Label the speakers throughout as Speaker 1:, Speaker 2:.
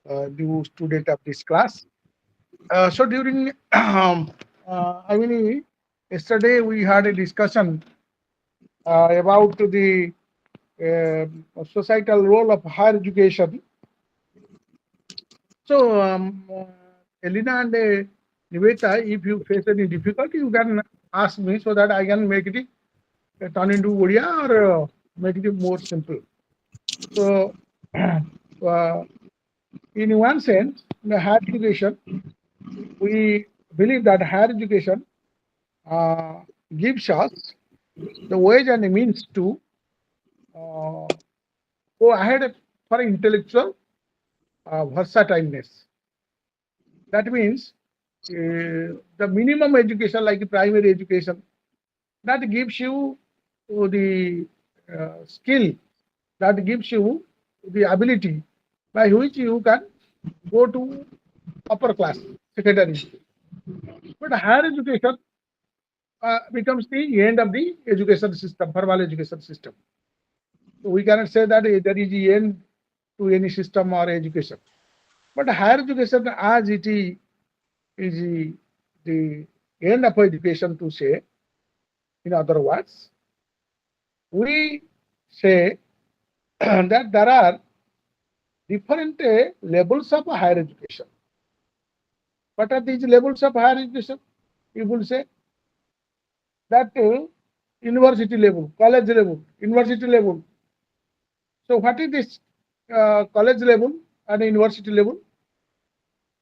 Speaker 1: new student of this class. So during, yesterday we had a discussion about the societal role of higher education. So, Elena and Niveta, if you face any difficulty, you can ask me so that I can make it turn into Odia or make it more simple. So, in one sense, the higher education, we believe that higher education uh, gives us the ways and the means to uh, go ahead for intellectual versatileness. That means the minimum education, like primary education, that gives you the skill, that gives you the ability by which you can go to upper class, secondary. But higher education becomes the end of the education system, formal education system. So we cannot say that there is the end to any system or education. But higher education, as it is the end of education, to say, in other words, we say that there are different levels of higher education. What are these levels of higher education? You will say that university level, college level, university level. So what is this college level and university level?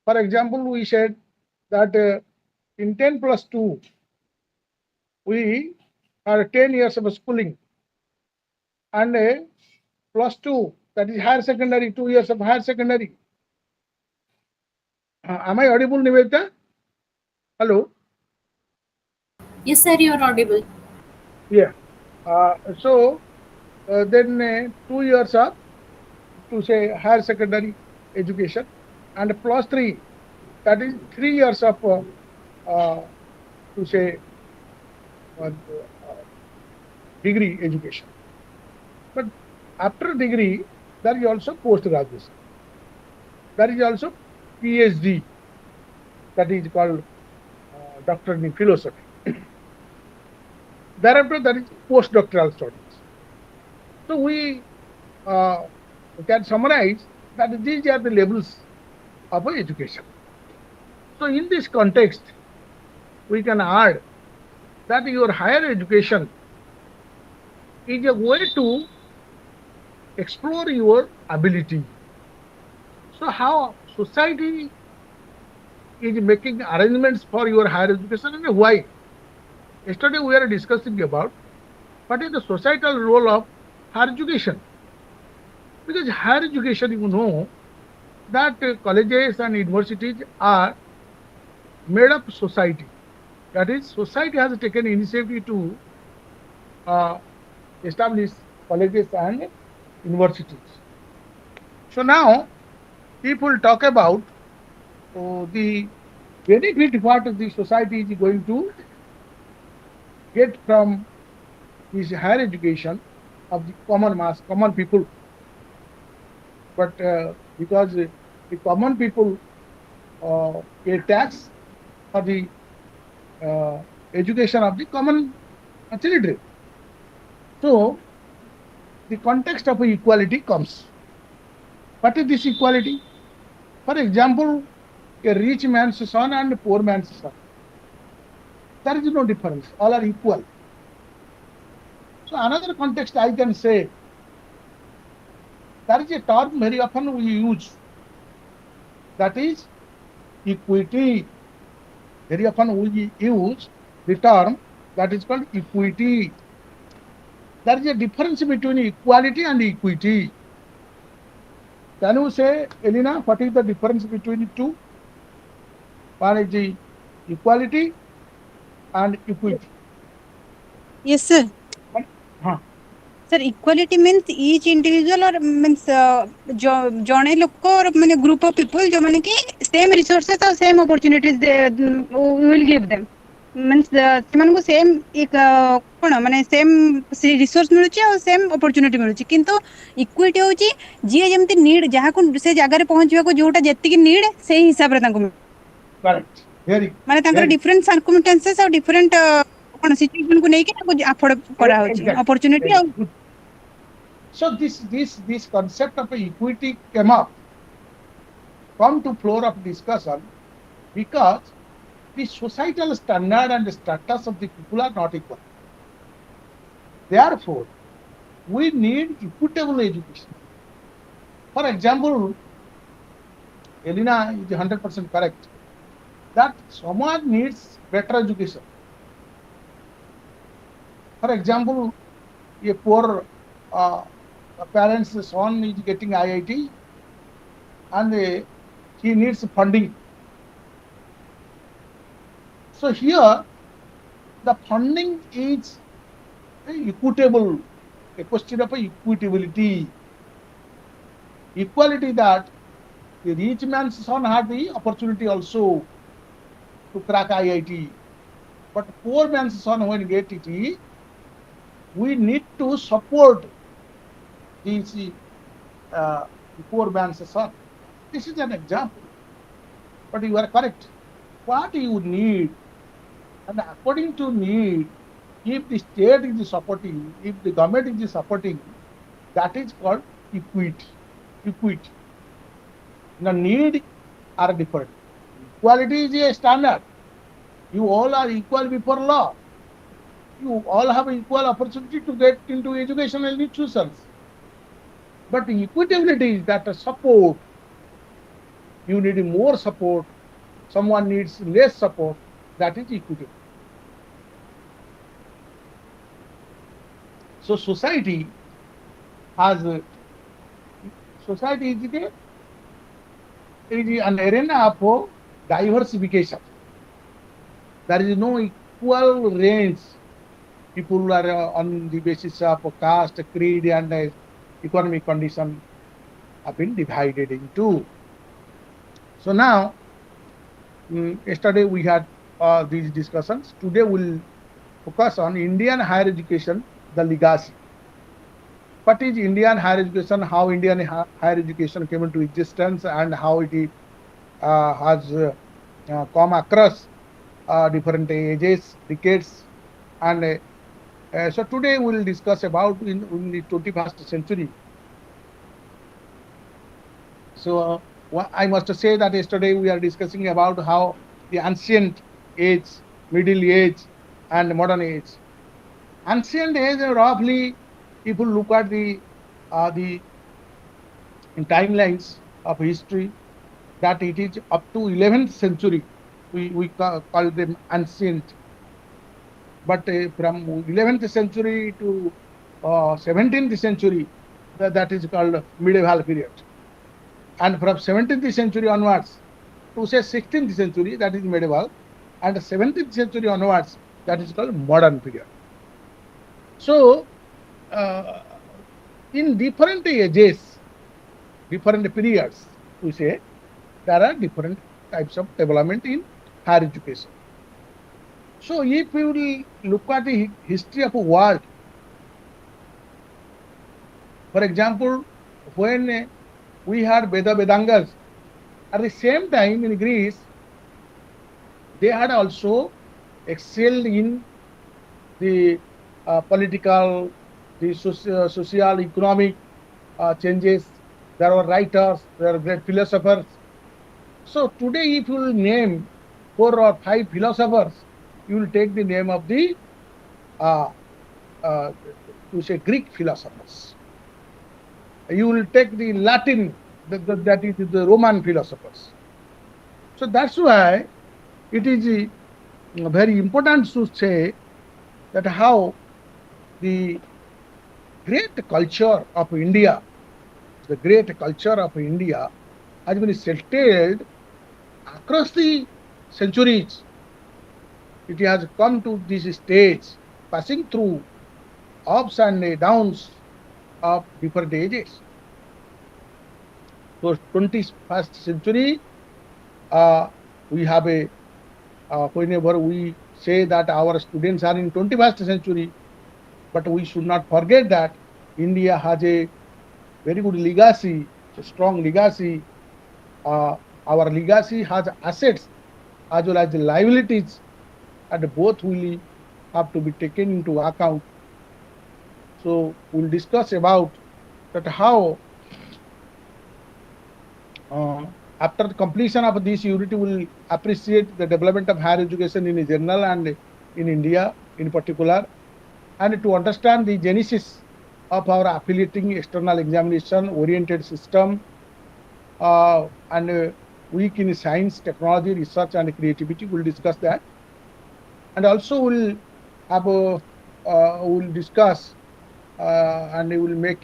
Speaker 1: For example, we said that in 10 plus 2, we are 10 years of schooling, and plus 2, that is higher secondary, 2 years of higher secondary. Am I audible, Nivedita? Hello?
Speaker 2: Yes, sir, you are audible.
Speaker 1: Yeah. So then 2 years of, to say, higher secondary education, and plus 3, that is 3 years of, to say, uh, degree education. But after degree, there is also post graduation. There is also PhD, that is called doctorate in philosophy. Thereafter, there is postdoctoral studies. So uh, we can summarize that these are the levels of education. So in this context, we can add that your higher education is a way to explore your ability. So how society is making arrangements for your higher education, and why? Yesterday we are discussing about what is the societal role of higher education. Because higher education, you know, that colleges and universities are made up society. That is, society has taken initiative to uh, establish colleges and universities. So now, if we talk about the benefit what the society is going to get from this higher education of the common mass, common people, but because the common people pay tax for the uh, education of the common children. So the context of equality comes. What is this equality? For example, a rich man's son and a poor man's son. There is no difference. All are equal. So another context I can say, there is a term very often we use, that is equity. Very often we use the term that is called equity. There is a difference between equality and equity. Can you say, Elena, what is the difference between the two? One is the equality and equity.
Speaker 3: Yes, sir.
Speaker 1: Huh.
Speaker 3: Sir, equality means each individual or means jane loko or mane group of people jo mane ki same resources or same opportunities they we will give them. Means semanku same ek कोन माने same resource मिलुची और same opportunity मिलुची किंतु equity होची जे जेमति need जहा को से जगह रे पहुंचबा को जोटा जत्ति की नीड से हिसाब रे तांको
Speaker 1: Correct. Very,
Speaker 3: माने तांकर
Speaker 1: very
Speaker 3: डिफरेंट सर्कमस्टेंसेस और डिफरेंट कोन सिचुएशन को नै के अफोर्ड करा होची
Speaker 1: exactly.
Speaker 3: अपॉर्चुनिटी और
Speaker 1: Good. So this concept of equity come to floor of discussion because the societal standard and status of the people are not equal. Therefore, we need equitable education. For example, Elena is 100% correct that someone needs better education. For example, a poor parent's son is getting IIT and he needs funding. So here, the funding is equitable, a question of equitability, equality that the rich man's son had the opportunity also to crack IIT, but poor man's son when get it, we need to support this poor man's son. This is an example, but you are correct. What you need, and according to need, if the state is supporting, if the government is supporting, that is called equity. Equity. The need are different. Equality is a standard. You all are equal before law. You all have equal opportunity to get into educational institutions. But equitability is that support. You need more support. Someone needs less support. That is equitable. So society has society is an arena of diversification. There is no equal range. People are on the basis of caste, creed, and economic condition have been divided into. So now, yesterday we had these discussions. Today we'll focus on Indian higher education, the legacy. What is Indian higher education? How Indian higher education came into existence, and how it has come across different ages, decades, and so today we will discuss about in the 21st century. So I must say that yesterday we are discussing about how the ancient age, middle age, and modern age. Ancient age, roughly, if you look at the timelines of history, that it is up to 11th century. We call them ancient. But from 11th century to 17th century, that is called medieval period. And from 17th century onwards to say 16th century, that is medieval, and 17th century onwards, that is called modern period. So, in different ages, different periods, we say, there are different types of development in higher education. So, if we will look at the history of a world, for example, when we had Vedangas, at the same time in Greece, they had also excelled in the political, the social, economic changes. There were writers, there were great philosophers. So today, if you will name 4 or 5 philosophers, you will take the name of the Greek philosophers. You will take the Latin, that is the Roman philosophers. So that's why it is very important to say that how the great culture of India, the great culture of India has been settled across the centuries. It has come to this stage, passing through ups and downs of different ages. So 21st century, we have whenever we say that our students are in 21st century, But we should not forget that India has a very good legacy, a strong legacy. Our legacy has assets as well as liabilities, and both will have to be taken into account. So we'll discuss about that how uh, after the completion of this unit, will appreciate the development of higher education in general and in India in particular, and to understand the genesis of our affiliating external examination oriented system, and weak in science, technology, research, and creativity. We'll discuss that, and also we'll have we'll discuss and will make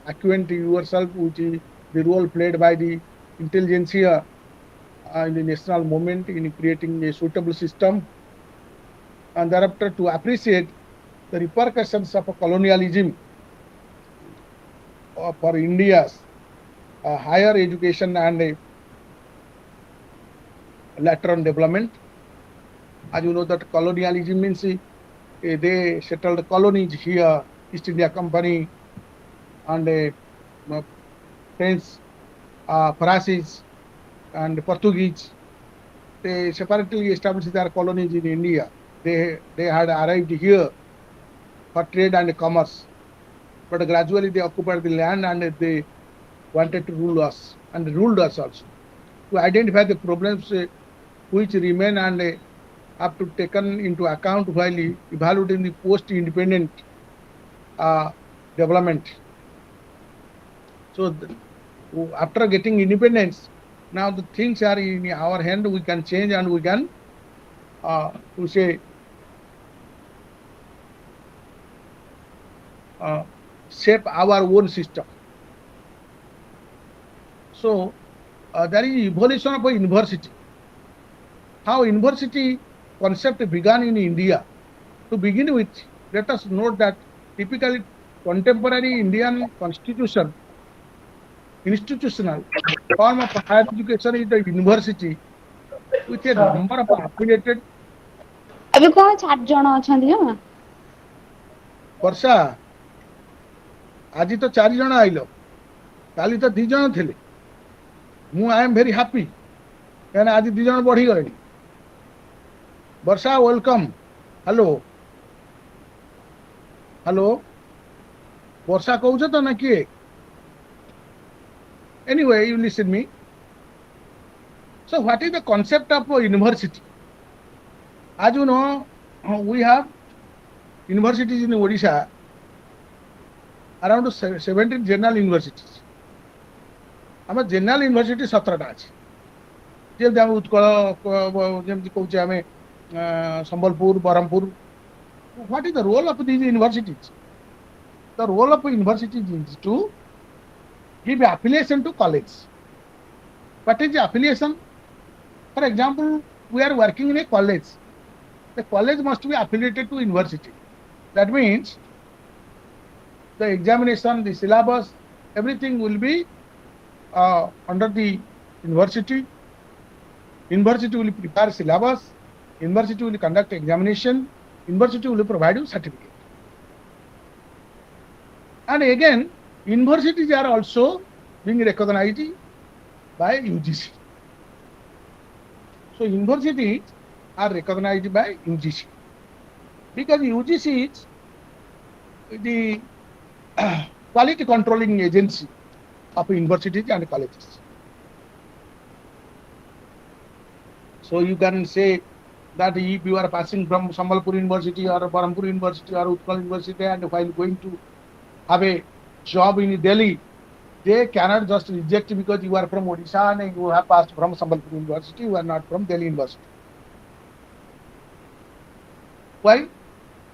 Speaker 1: acquaint yourself with the role played by the intelligentsia in the national movement in creating a suitable system, and thereafter to appreciate the repercussions of colonialism for India's higher education and later on development. As you know that colonialism means they settled colonies here, East India Company and French, Francis and Portuguese. They separately established their colonies in India. They had arrived here for trade and commerce, but gradually they occupied the land and they wanted to rule us and ruled us also. To identify the problems which remain and have to taken into account while evaluating the post-independent development. So after getting independence, now the things are in our hand. We can change and we can to say shape our own system. So there is evolution of a university. How university concept began in India. To begin with, let us note that typically contemporary Indian constitution, institutional form of higher education is the university with a number of affiliated.
Speaker 4: ଏବେ କଣ 4 ଜଣ ଅଛନ୍ତି ହଁ
Speaker 1: ବର୍ଷା ଆଜି ତ 4 ଜଣ ଆଇଲ, କାଲି ତ 2 ଜଣ ଥିଲେ। ମୁଁ ଆଇ ଏମ୍ ଭେରି ହାପି କାହିଁକିନା ଆଜି 2 ଜଣ ବଢିଗଲେଣି। ବର୍ଷା ୱେଲକମ୍। ହ୍ୟାଲୋ ହ୍ୟାଲୋ, ବର୍ଷା କହୁଛ ତ ନା କିଏ? Anyway, you listen me. So what is the concept of university? As you know, we have universities in Odisha, around 17 general universities. Our general university 17टा ଅଛି। ଯେମିତି ଆମେ ଉତ୍କଳ, ଯେମିତି କହୁଛେ ଆମେ Sambalpur, Brahmapur. What is the role of these universities? The role of universities is to give affiliation to college. What is the affiliation? For example, we are working in a college. The college must be affiliated to university. That means the examination, the syllabus, everything will be under the university. University will prepare syllabus. University will conduct examination. University will provide you certificate. And again, universities are also being recognized by UGC. So universities are recognized by UGC because UGC is the quality controlling agency of universities and colleges. So you can say that if you are passing from Sambalpur University or Brahmpur University or Utkal University and while going to have a job in Delhi, they cannot just reject because you are from Odisha and you have passed from Sambalpur University, you are not from Delhi University. Why?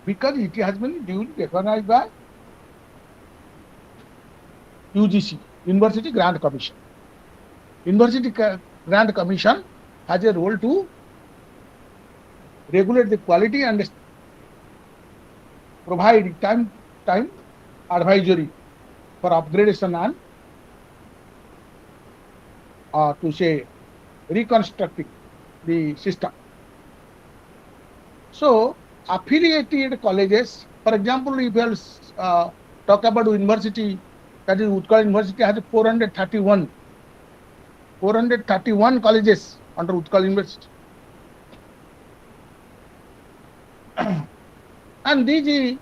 Speaker 1: Because it has been duly recognized by UGC, University Grant Commission. University Grant Commission has a role to regulate the quality and provide time advisory for upgradation and to say reconstructing the system. So affiliated colleges For example, if you talk about university, that is Utkal University has 431 colleges under Utkal University. And these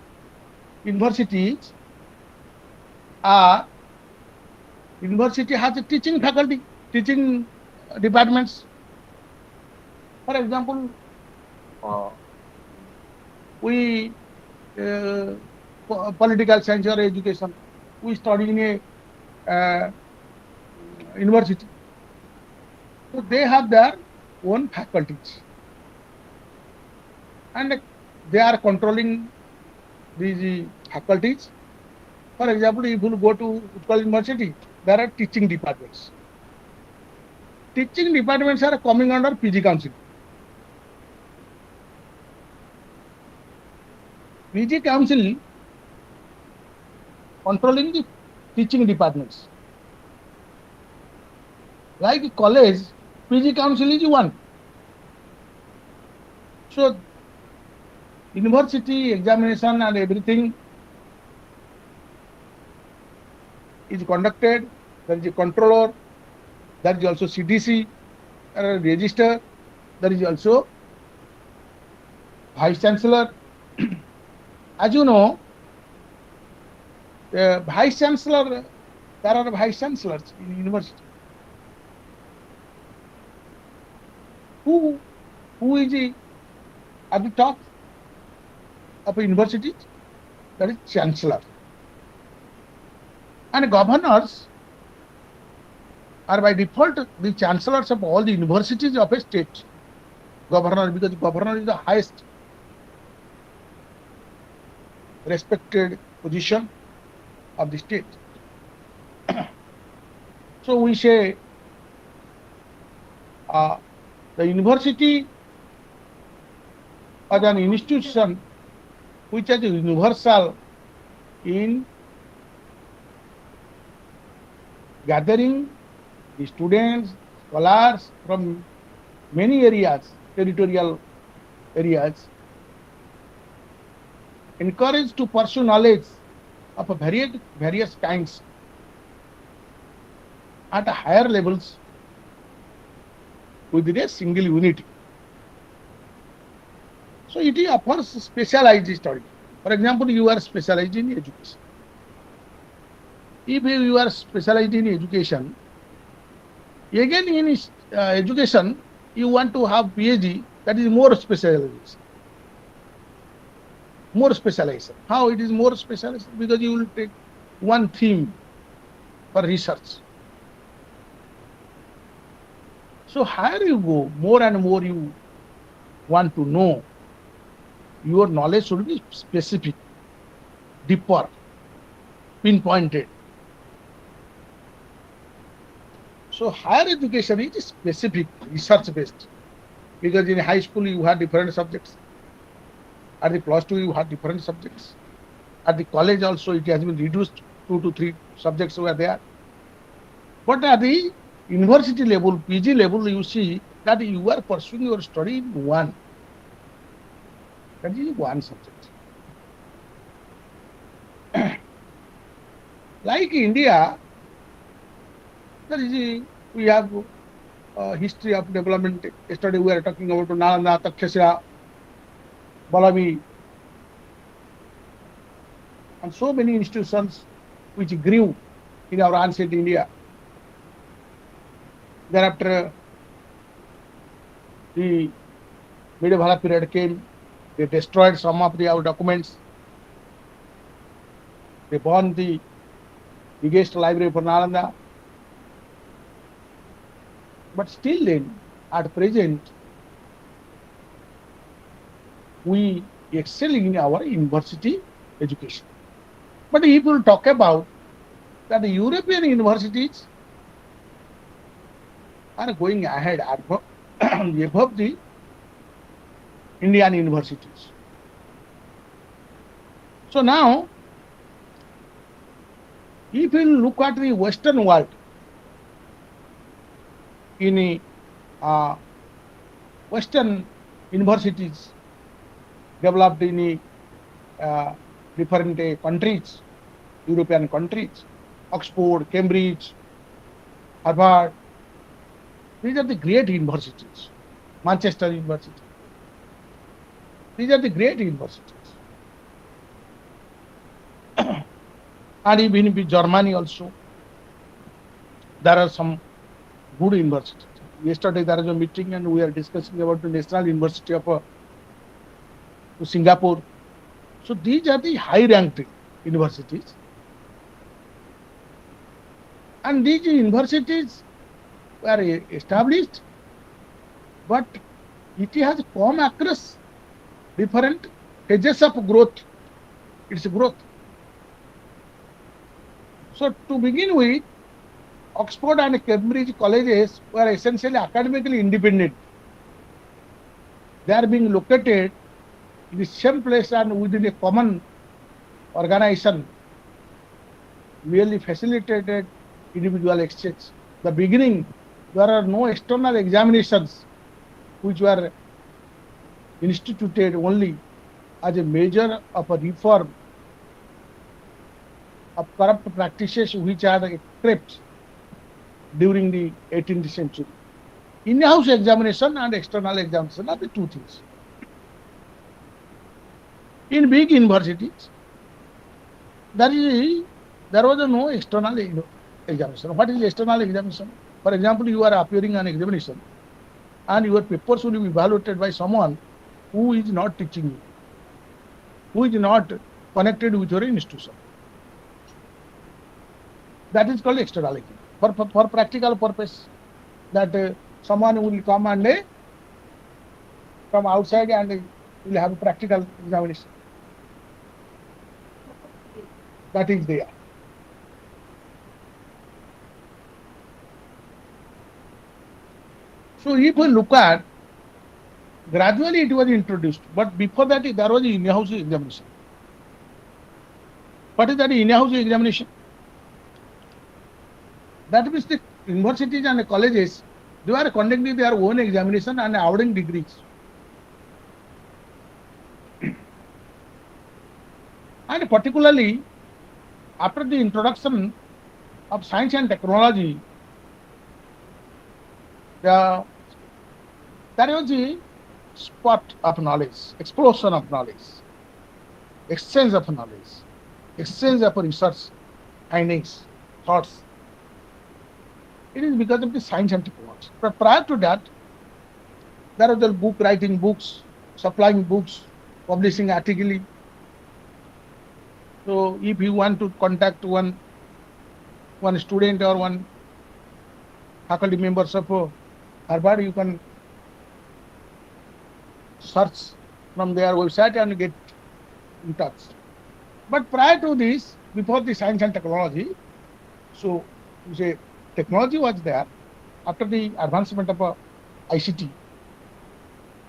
Speaker 1: universities are, university has a teaching faculty, teaching departments. For example, we political science or education, we study in a university. So they have their own faculties, and they are controlling these faculties. For example, if you go to Utkal University, there are teaching departments. Teaching departments are coming under PG Council. PG Council controlling the teaching departments. Like college, PG Council is one. So university examination and everything is conducted. There is a controller, there is also CDC, there is a register, there is also vice chancellor. As you know, the vice chancellor, there are vice chancellors in university. Who is at the top of a university? That is chancellor. And governors are by default the chancellors of all the universities of a state. Governor, because the governor is the highest respected position of the state. So we say the university as an institution which is universal in gathering the students, scholars from many areas, territorial areas, encouraged to pursue knowledge of various kinds at higher levels within a single unity. So it offers specialized study. For example, you are specialized in education. If you are specialized in education, again in education, you want to have PhD, that is more specialization. More specialization. How it is more specialized? Because you will take one theme for research. So higher you go, more and more you want to know. Your knowledge should be specific, deeper, pinpointed. So higher education is specific, research-based. Because in high school you have different subjects. At the +2 you have different subjects. At the college also it has been reduced, 2 to 3 subjects were there. But at the university level, PG level, you see that you are pursuing your study in one. That is one subject. Like India, that is, we have history of development. Yesterday we are talking about Nalanda, Takshashila, Balavi, and so many institutions which grew in our ancient India. Thereafter, the medieval period came. They destroyed some of our documents. They burned the biggest library for Nalanda. But still then, at present, we excel in our university education. But if we talk about that the European universities are going ahead above the Indian universities. So now, if we look at the Western world, in Western universities developed in different countries, European countries, Oxford, Cambridge, Harvard. These are the great universities. Manchester University. These are the great universities. And even in Germany also, there are some good universities. Yesterday there is a meeting and we are discussing about the National University of Singapore. So these are the high ranked universities. And these universities were established, but it has come across different phases of growth. Its growth. So to begin with, Oxford and Cambridge colleges were essentially academically independent. They are being located in the same place and within a common organization, merely facilitated individual exchange. The beginning, there are no external examinations which were instituted only as a measure of a reform of corrupt practices which are crept during the 18th century. In-house examination and external examination are the two things. In big universities, there was no external examination. What is external examination? For example, you are appearing on examination and your papers will be evaluated by someone who is not teaching you, who is not connected with your institution. That is called external examination. For practical purpose, that someone will come and from outside and will have a practical examination. That is there. So if we look at, gradually it was introduced, but before that there was in-house examination. What is that in-house examination? That means the universities and the colleges, they are conducting their own examination and awarding degrees. And particularly after the introduction of science and technology, there was a spot of knowledge, explosion of knowledge, exchange of knowledge, exchange of research findings, thoughts. It is because of the science and technology. But prior to that, there was the book writing books, supplying books, publishing articles. So if you want to contact one student or one faculty members of Harvard, you can search from their website and get in touch. But prior to this, before the science and technology, so you say technology was there. After the advancement of ICT,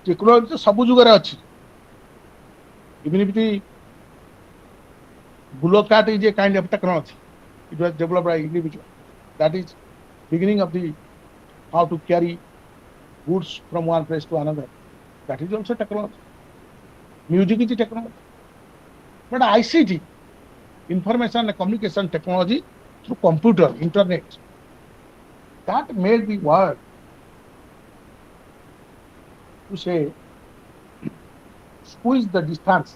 Speaker 1: technology to sabu jugare achi. Even if the bureaucrat is a kind of technology, it was developed by individual. That is beginning of the how to carry goods from one place to another. That is also technology. Music is a technology. But ICT, information and communication technology through computer, internet, that made the world to say squeeze the distance.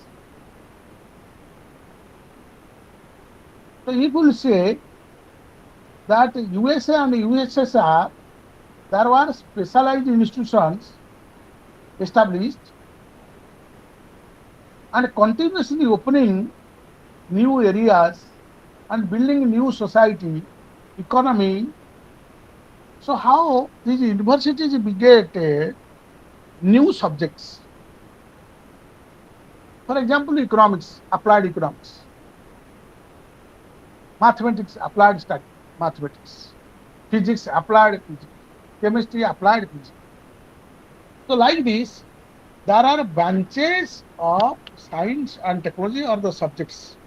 Speaker 1: So if we say that USA and USSR, there were specialized institutions established and continuously opening new areas and building new society, economy. So how these universities beget new subjects? For example, economics, applied economics, mathematics, applied study, mathematics, physics, applied physics, chemistry, applied physics. So like this, there are branches of science and technology or the subjects.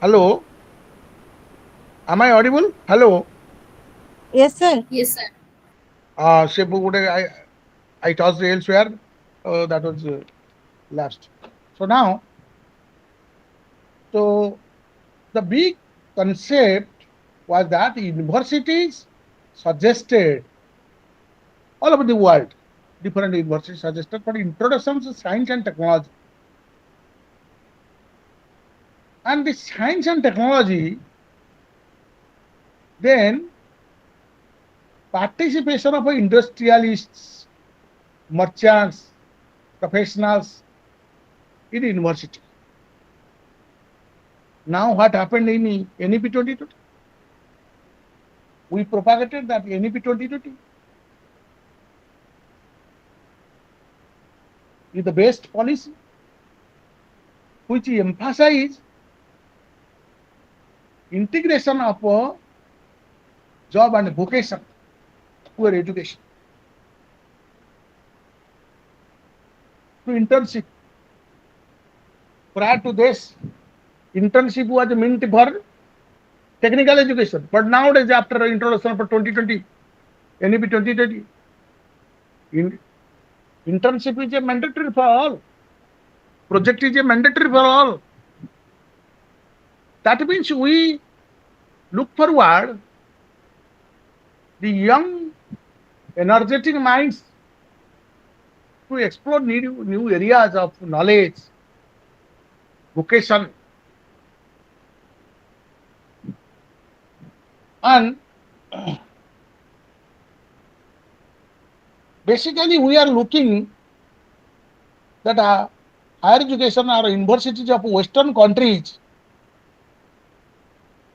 Speaker 1: Hello, am I audible? Hello.
Speaker 3: Yes, sir.
Speaker 2: Yes, sir.
Speaker 1: Se I tossed elsewhere. That was last. So now, so the big concept was that universities suggested all over the world, different universities suggested for introductions to science and technology. And the science and technology, then participation of industrialists, merchants, professionals in university. Now what happened in NEP 2020? We propagated that NEP 2020 is the best policy which emphasizes integration of job and vocation to education, to internship. Prior to this, internship was meant for technical education, but nowadays after introduction for 2020, NEP 2020, internship is a mandatory for all. Project is a mandatory for all. That means we look forward the young, energetic minds to explore new areas of knowledge, vocation, and basically we are looking that higher education or universities of Western countries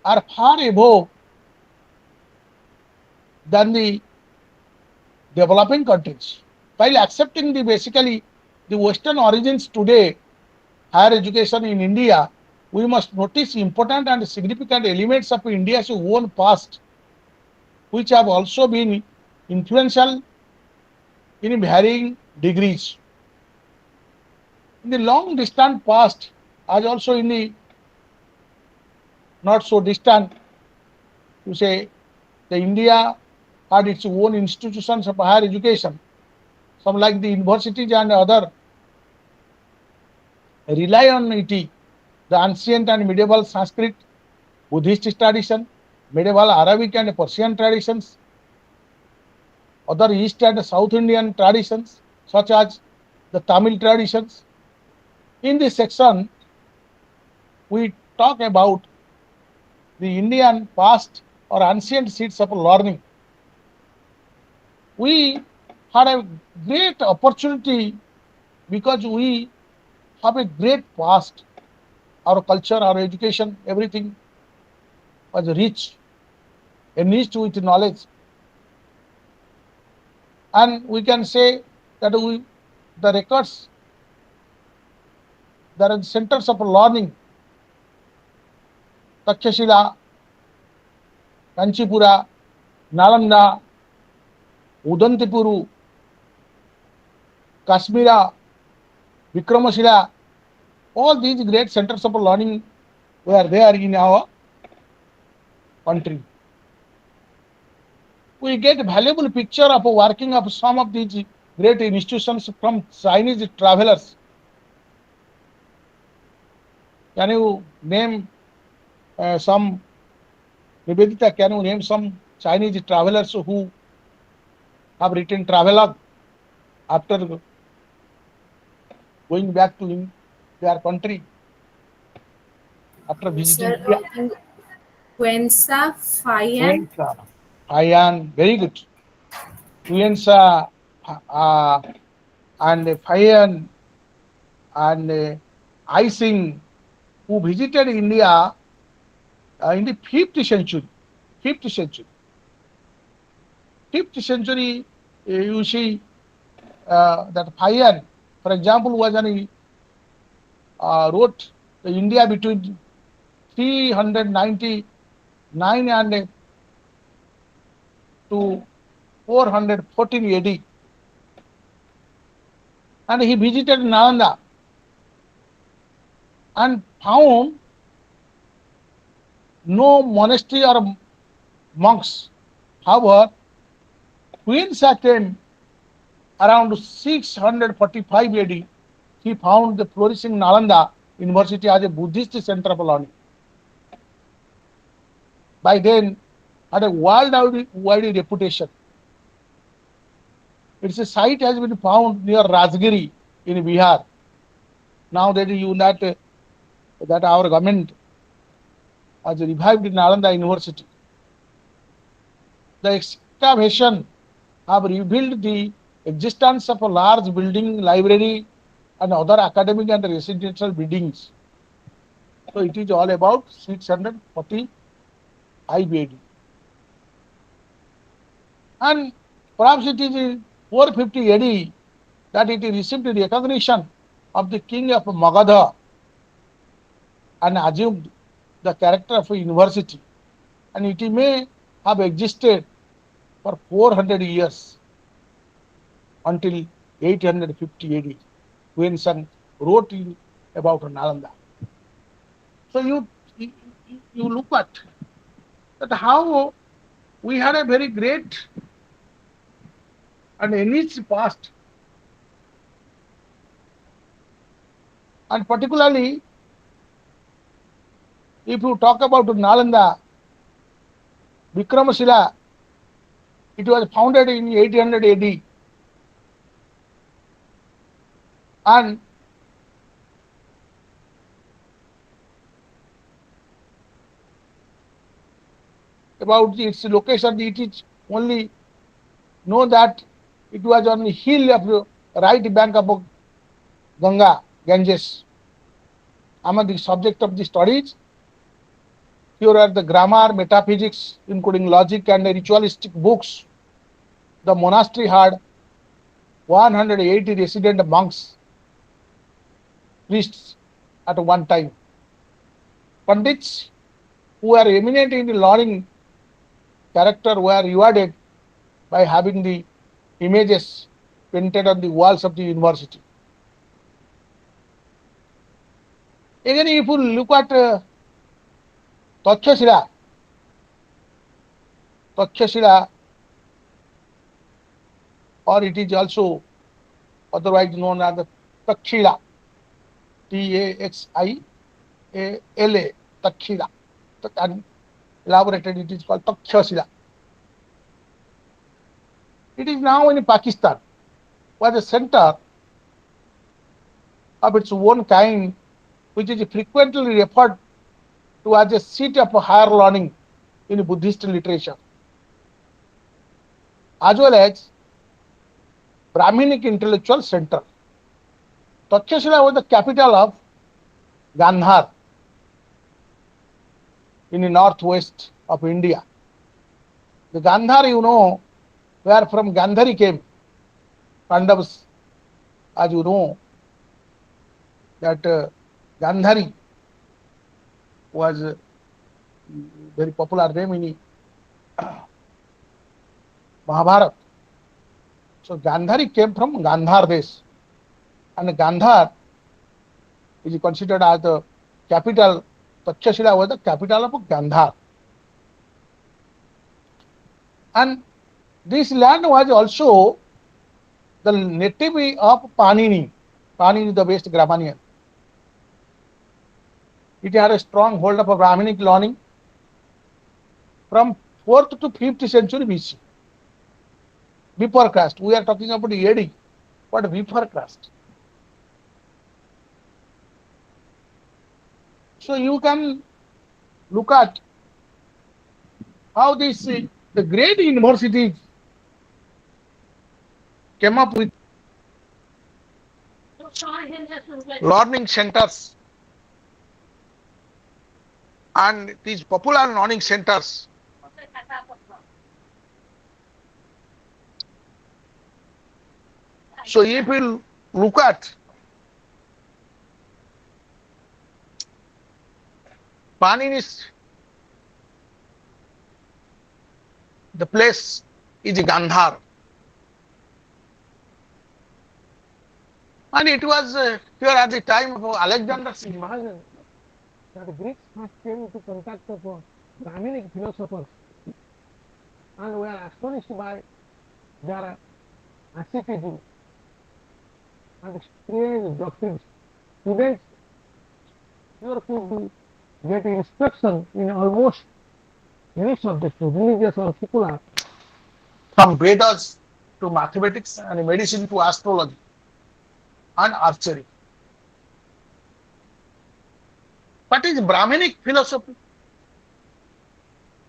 Speaker 1: are far above than the developing countries. While accepting basically the Western origins today, higher education in India, we must notice important and significant elements of India's own past, which have also been influential in varying degrees. In the long distant past, as also in the not so distant, to say the India had its own institutions of higher education, some like the universities and other rely on it, the ancient and medieval Sanskrit, Buddhist tradition, medieval Arabic and Persian traditions, other East and South Indian traditions, such as the Tamil traditions. In this section, we talk about the Indian past or ancient seeds of learning. We had a great opportunity because we have a great past. Our culture, our education, everything was rich, enriched with knowledge. And we can say that the records, there are centers of learning, Takshashila, Kanchipura, Nalanda, Udantipuru, Kashmira, Vikramashila, all these great centers of learning were there in our country. We get a valuable picture of a working of some of these great institutions from Chinese travelers. Can you name some, Nivedita, can you name some Chinese travelers who have written travelogue after going back to their country, after visiting
Speaker 2: Sir,
Speaker 1: India?
Speaker 2: I think Wensa Fayan.
Speaker 1: Fayan, very good. Tuyensa and Fayan and Ising, who visited India in the 5th century. 5th century. 5th century, you see that Fayan, for example, was wrote the India between 399 and to 414 AD. And he visited Nalanda and found no monastery or monks. However, Queen Shah came around 645 AD. He found the flourishing Nalanda University as a Buddhist center of learning. By then, had a worldwide reputation. Its site has been found near Rajgiri in Bihar. Now that that our government has revived Nalanda University. The excavation have revealed the existence of a large building, library, and other academic and residential buildings. So it is all about 645 AD. And perhaps it is in 450 AD that it received recognition of the king of Magadha and assumed the character of a university. And it may have existed for 400 years until 850 AD, when Sun wrote about Nalanda. So you look at that how we had a very great and enriched past, and particularly if you talk about Nalanda, Vikramasila, it was founded in 800 AD, and about its location, it is only know that it was on the hill of the right bank of Ganga, Ganges. Among the subject of the studies, here are the grammar, metaphysics, including logic and ritualistic books. The monastery had 180 resident monks, priests at one time. Pandits who are eminent in the learning character were rewarded by having the images painted on the walls of the university. Again, if you look at Takshashila, or it is also otherwise known as the Takshila, Taxila, Takshila, and elaborated it is called Takshashila. It is now in Pakistan, was a center of its own kind, which is frequently referred to as a seat of higher learning in Buddhist literature, as well as Brahminic intellectual center. Takshashila was the capital of Gandhar in the northwest of India. The Gandhar, where from Gandhari came, Pandavas, as you know, that Gandhari was a very popular name in Mahabharata. So Gandhari came from Gandhar Desh, and Gandhar is considered as the capital. Takshashila was the capital of Gandhar. And this land was also the native of Panini. Panini, the West Grammarian. It had a strong hold of a Brahminic learning from 4th to 5th century BC. Before Christ, we are talking about AD, but before Christ. So you can look at how the great universities came up with learning centers, and these popular learning centers so if we look at Panini's, the place is Gandhar, and it was here at the time of Alexander Singh Mahajan that the Greeks first came into contact of
Speaker 5: Brahminic philosophers, and we are astonished by their asceticism and strange doctrines. Today's pure could get instruction in almost any subject, religious or secular, from Vedas to mathematics and medicine to astrology and archery. What is Brahminic philosophy?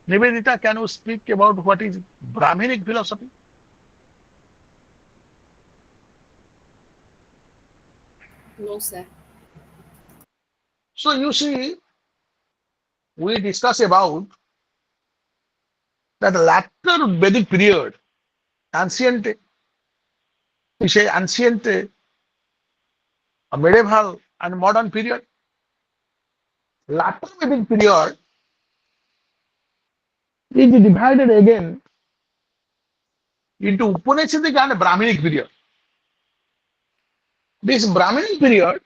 Speaker 5: Nivedita, can you speak about what is Brahminic philosophy?
Speaker 2: No, sir.
Speaker 5: So you see, we discuss about that latter Vedic period, ancient, we say ancient, medieval and modern period. Latter Vedic period is divided again into Upanishadic and Brahminic period. This Brahminic period,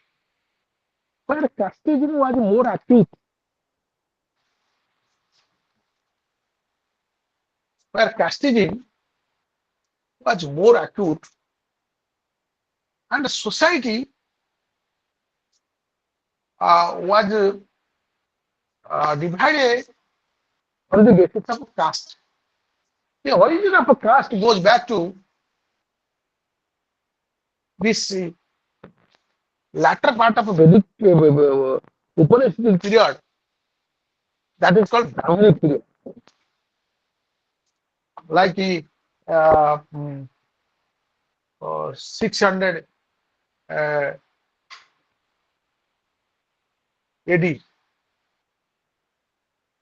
Speaker 5: where casteism was more acute, where casteism was more acute, and the society was divided on the basis of caste. The origin of a caste goes back to this latter part of a Vedic Upanishadic period, that is called Brahminic period, like 600 AD.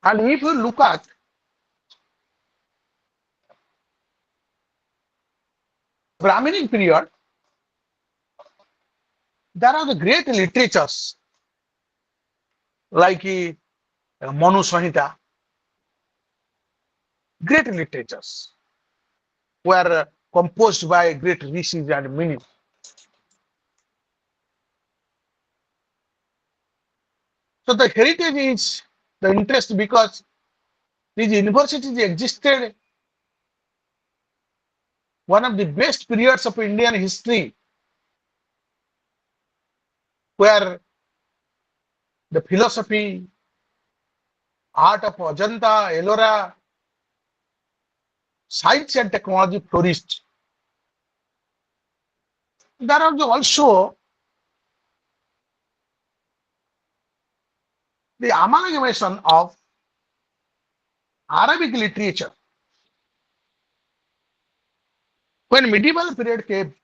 Speaker 5: And if you look at Brahminic period, there are the great literatures like Manu Samhita, great literatures were composed by great rishis and munis. So the heritage is the interest because these universities existed one of the best periods of Indian history where the philosophy, art of Ajanta, Ellora, science and technology flourished. There are also the amalgamation of Arabic literature. When medieval period came,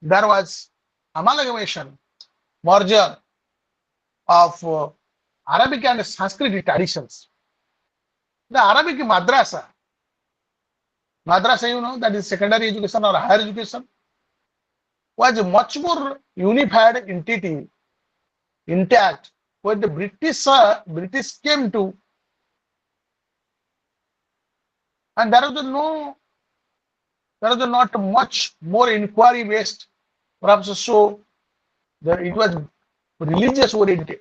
Speaker 5: there was amalgamation, merger of Arabic and Sanskrit traditions. The Arabic madrasa, you know, that is secondary education or higher education, was a much more unified entity, intact. When the British came to, and there was not much more inquiry based, perhaps so it was religious oriented.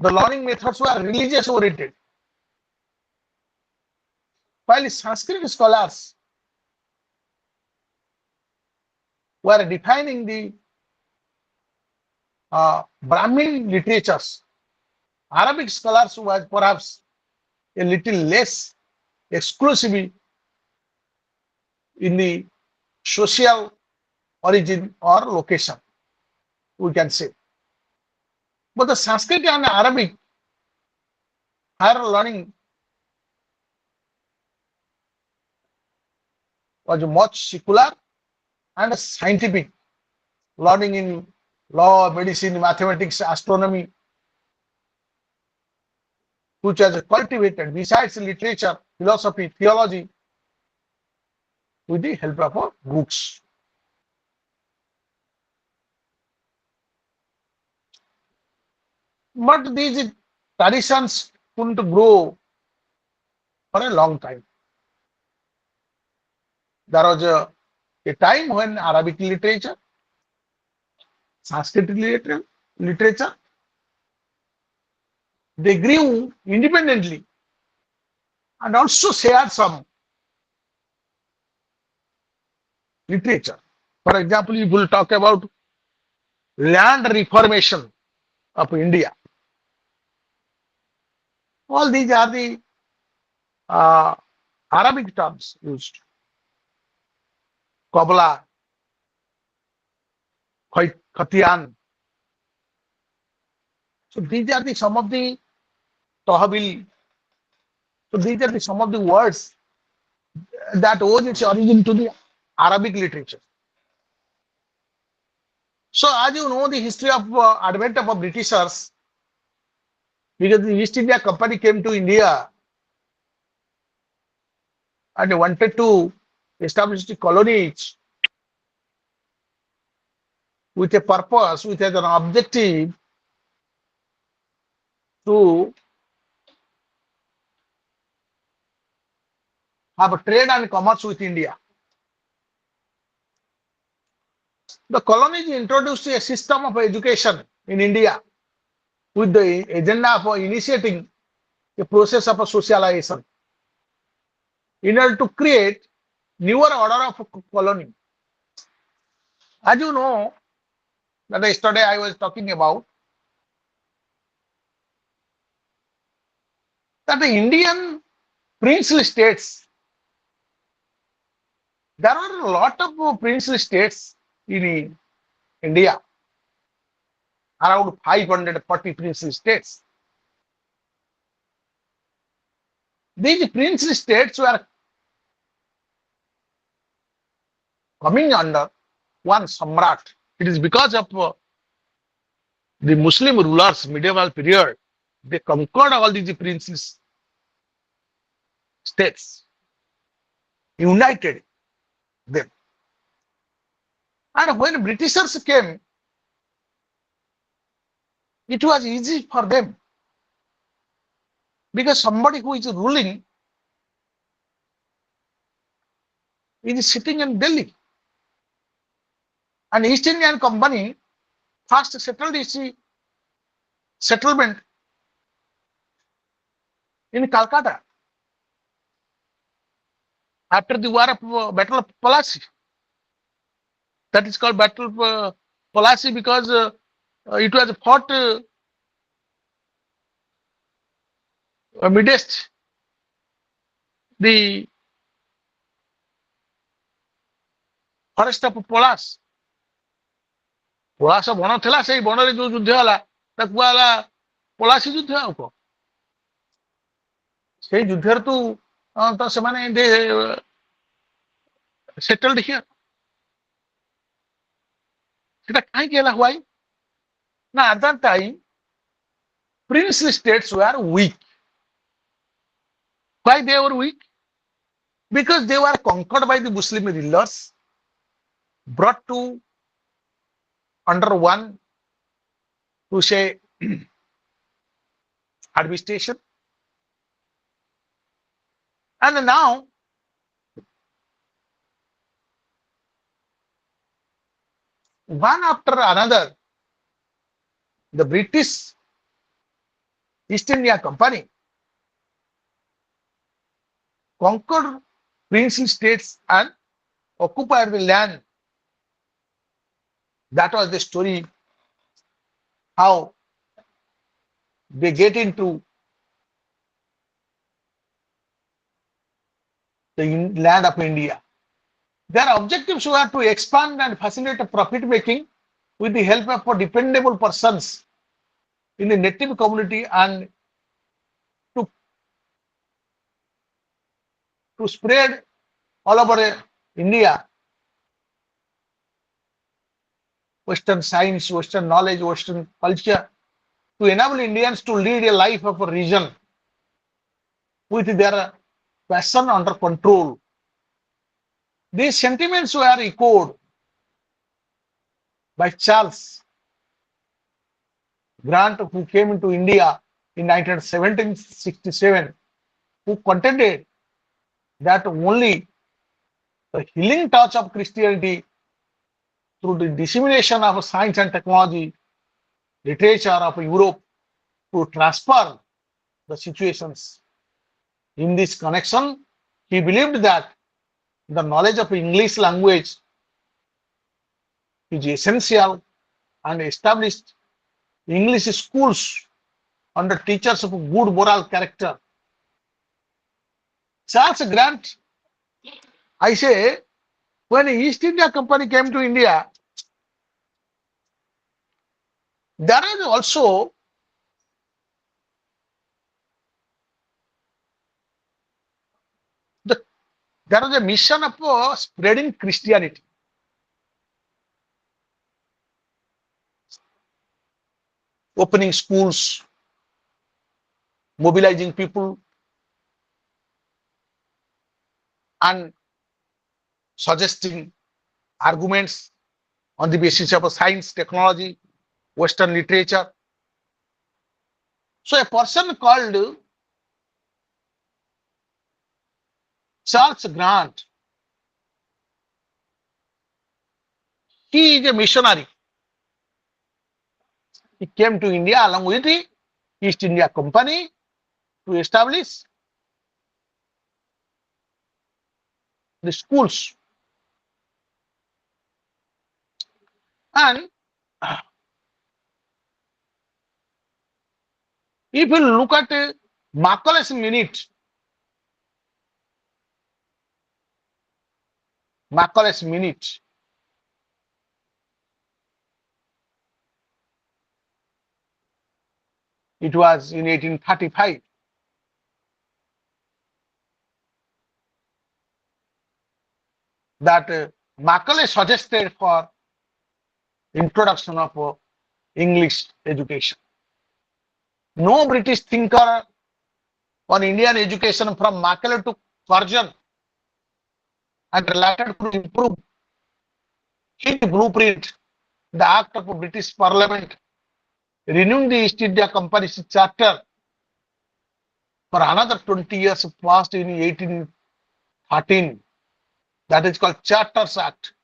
Speaker 5: The learning methods were religious oriented. While Sanskrit scholars were defining the Brahmin literatures, Arabic scholars was perhaps a little less exclusive in the social origin or location, we can say. But the Sanskrit and Arabic higher learning was much secular and scientific, learning in law, medicine, mathematics, astronomy, which was cultivated besides literature, philosophy, theology, with the help of books. But these traditions couldn't grow for a long time. There was a time when Arabic literature, Sanskrit literature, They grew independently and also shared some literature. For example, if we will talk about land reformation of India, all these are the uh, Arabic terms used. Qabla, Khatian. So these are the some of the Tahbil. So these are the some of the words that owes its origin to the Arabic literature. So as you know the history of advent of Britishers, because the East India Company came to India and they wanted to establish the colonies with a purpose, with an objective to have a trade and commerce with India. The colonies introduced a system of education in India with the agenda of initiating a process of socialization in order to create newer order of colony. As you know, that yesterday I was talking about that the Indian princely states, there are a lot of princely states in India, around 540 princely states. These princely states were coming under one Samrat. It is because of the Muslim rulers, medieval period, they conquered all these princely states, united them. And when Britishers came, it was easy for them because somebody who is ruling is sitting in Delhi. And East Indian Company first settled its settlement in Calcutta after the war of Battle of Plassey. That is called Battle of Plassey because it was fought amidst the forest of Polas. ପଳାଶ ବଣ ଥିଲା, ସେଇ ବଣରେ ଯୋଉ ଯୁଦ୍ଧ ହେଲା ତାକୁ କୁହାଗଲା ପଳାଶୀ ଯୁଦ୍ଧ। ଆଉ କଣ, ସେଇ ଯୁଦ୍ଧରେ ତ ସେମାନେ ସେଟଲ୍ଡ ହିୟର। ସେଟା କାହିଁକି ହେଲା? ହ୍ୱାଇ ନା at that time princely states were weak. Why they were weak? Because they were conquered by the Muslim rulers, brought to under one to say administration, and now one after another the British East India Company conquered princely states and occupied the land. That was the story, how they get into the land of India. Their objectives were to expand and facilitate profit making with the help of dependable persons in the native community and to spread all over India Western science, Western knowledge, Western culture, to enable Indians to lead a life of a region with their passion under control. These sentiments were echoed by Charles Grant, who came into India in 1767, who contended that only the healing touch of Christianity through the dissemination of science and technology, literature of Europe to transfer the situations. In this connection, he believed that the knowledge of English language is essential and established English schools under teachers of good moral character. Charles Grant, I say, when East India Company came to India, there is also the there is a mission of spreading Christianity. Opening schools, mobilizing people, and suggesting arguments on the basis of science, technology, Western literature. So a person called Charles Grant, he is a missionary. He came to India along with the East India Company to establish the schools. And if you look at Macaulay's minute, it was in 1835. That Macaulay suggested for introduction of English education. No British thinker on Indian education from Macaulay took version and related to improve his blueprint, the Act of British Parliament, renewing the East India Company's charter for another 20 years passed in 1813. That is called Charters Act.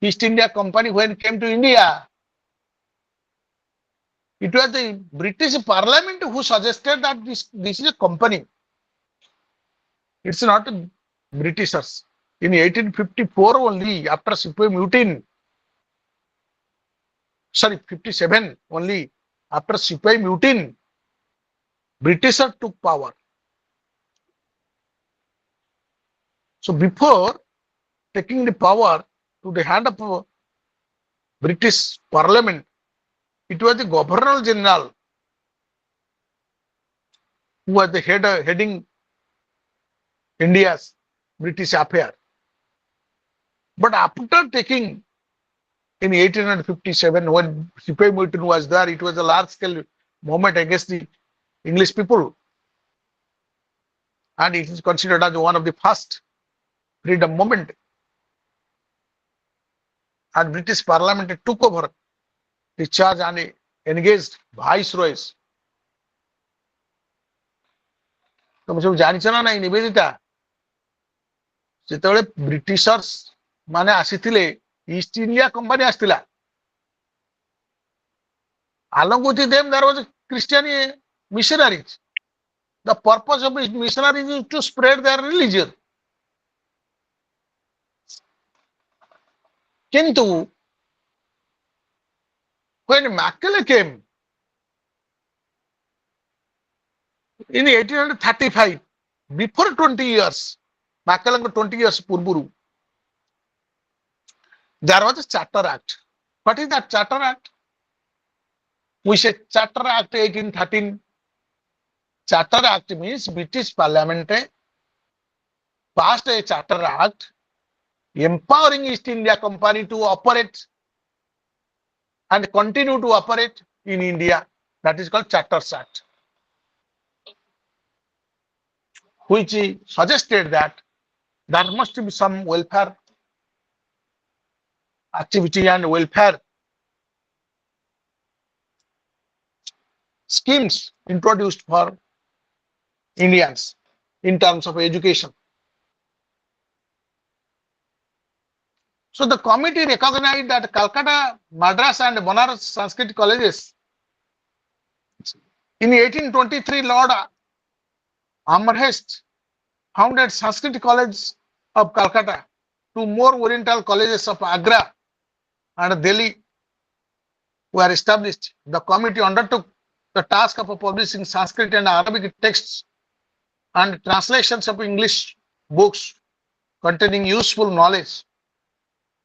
Speaker 5: East India Company, when came to India, it was the British Parliament who suggested that this is a company. It's not Britishers. In 1854 only, after Sepoy Mutiny, 57 only, after Sepoy Mutiny, Britishers took power. So before taking the power to the hand of British Parliament, it was the Governor General who was the heading India's British affair. But after taking in 1857, when Sepoy Mutiny was there, it was a large-scale movement against the English people, and it is considered as one of the first freedom movement. And British Parliament took over the charge and engaged viceroys. तुम सब जानिଛ ना नहीं निवेदिता ଯେତେବେଳେ Britishers ମାନେ ଆସିଥିଲେ East India company ଆସିଥିଲା along with them there was Christian missionaries. The purpose of missionaries is to spread their religion. Kintu when Macaulay came in 1835, before 20 years, Macaulay 20 years purvuru, there was a Charter Act. What is that Charter Act? We say Charter Act 1813. Charter Act means British Parliament passed a Charter Act empowering East India Company to operate and continue to operate in India. That is called Charters Act, which suggested that there must be some welfare activity and welfare schemes introduced for Indians in terms of education. So the committee recognized that Calcutta, Madras and Banaras Sanskrit colleges In 1823, Lord Amherst founded Sanskrit College of Calcutta. Two more Oriental colleges of Agra and Delhi were established. The committee undertook the task of publishing Sanskrit and Arabic texts and translations of English books containing useful knowledge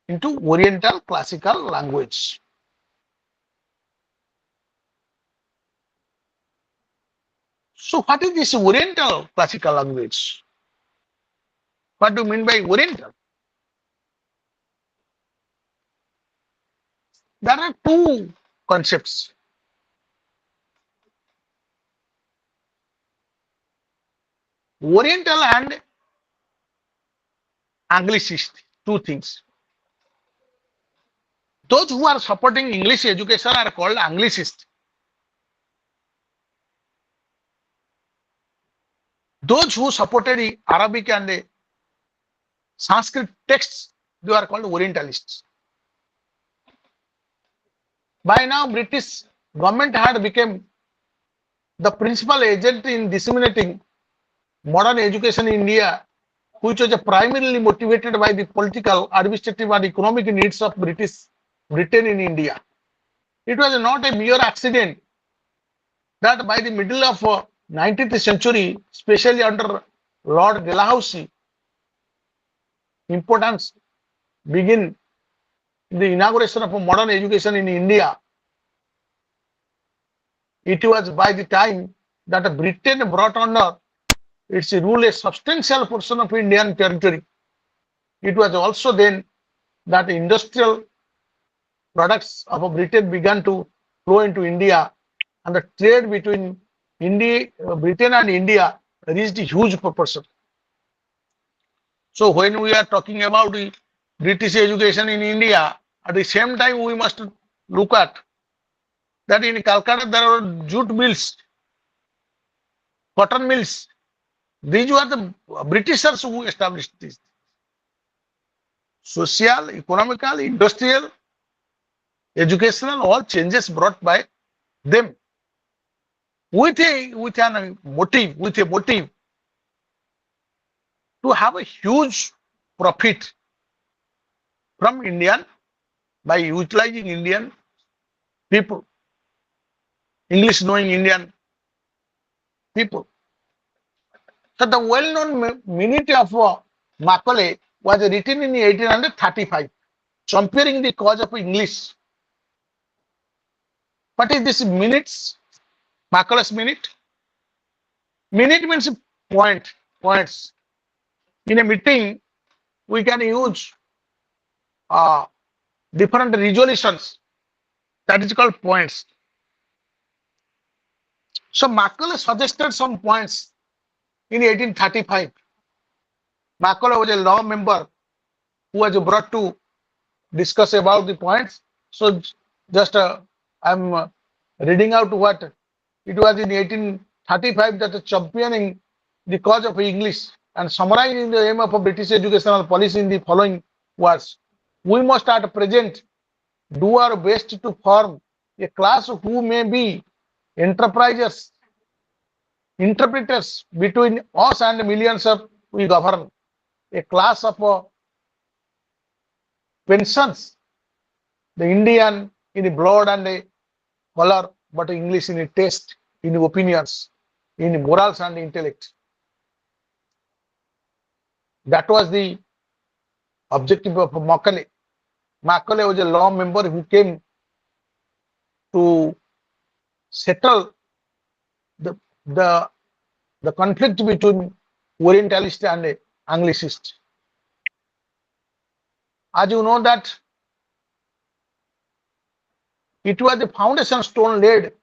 Speaker 5: into Oriental classical language. So what is this Oriental classical language? What do you mean by Oriental? There are two concepts. Oriental and Anglicist, two things. Those who are supporting English education are called Anglicists. Those who supported Arabic and Sanskrit texts, they are called Orientalists. By now, British government had become the principal agent in disseminating modern education in India, which was primarily motivated by the political, administrative, and economic needs of Britain in India. It was not a mere accident that by the middle of 19th century, especially under Lord Dalhousie, importance begin the inauguration of modern education in India. It was by the time that Britain brought under its rule a substantial portion of Indian territory. It was also then that industrial products of Britain began to flow into India, and the trade between Britain and India reached a huge proportion. So when we are talking about the British education in India, at the same time we must look at that in Calcutta there are jute mills, cotton mills. These were the Britishers who established this. Social, economical, industrial, educational, all changes brought by them with a motive to have a huge profit from Indian by utilizing Indian people, English knowing Indian people. So the well-known minute of Macaulay was written in 1835, championing the cause of English. What is this minutes? Macaulay's minute? Minute means points. In a meeting, we can use different resolutions. That is called points. So Macaulay suggested some points in 1835. Macaulay was a law member who was brought to discuss about the points. So just I'm reading out what it was in 1835 that championing the cause of English and summarizing the aim of a British educational policy in the following words. We must at present do our best to form a class who may be enterprisers, interpreters between us and millions of we govern, a class of pensions, the Indian in the blood and the color, but English in the taste, in the opinions, in the morals and the intellect. That was the objective of Macaulay. Macaulay was a law member who came to settle the conflict between Orientalist and Anglicist. As you know that it was the foundation stone laid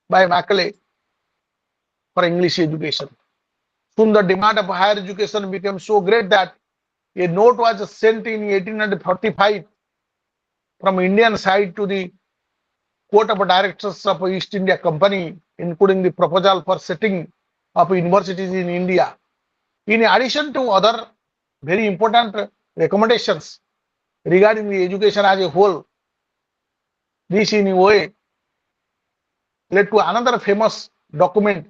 Speaker 5: by Macaulay for English education. Soon the demand of higher education became so great that a note was sent in 1845 from Indian side to the Court of Directors of East India Company, including the proposal for setting up universities in India. In addition to other very important recommendations regarding the education as a whole, this in a way led to another famous document,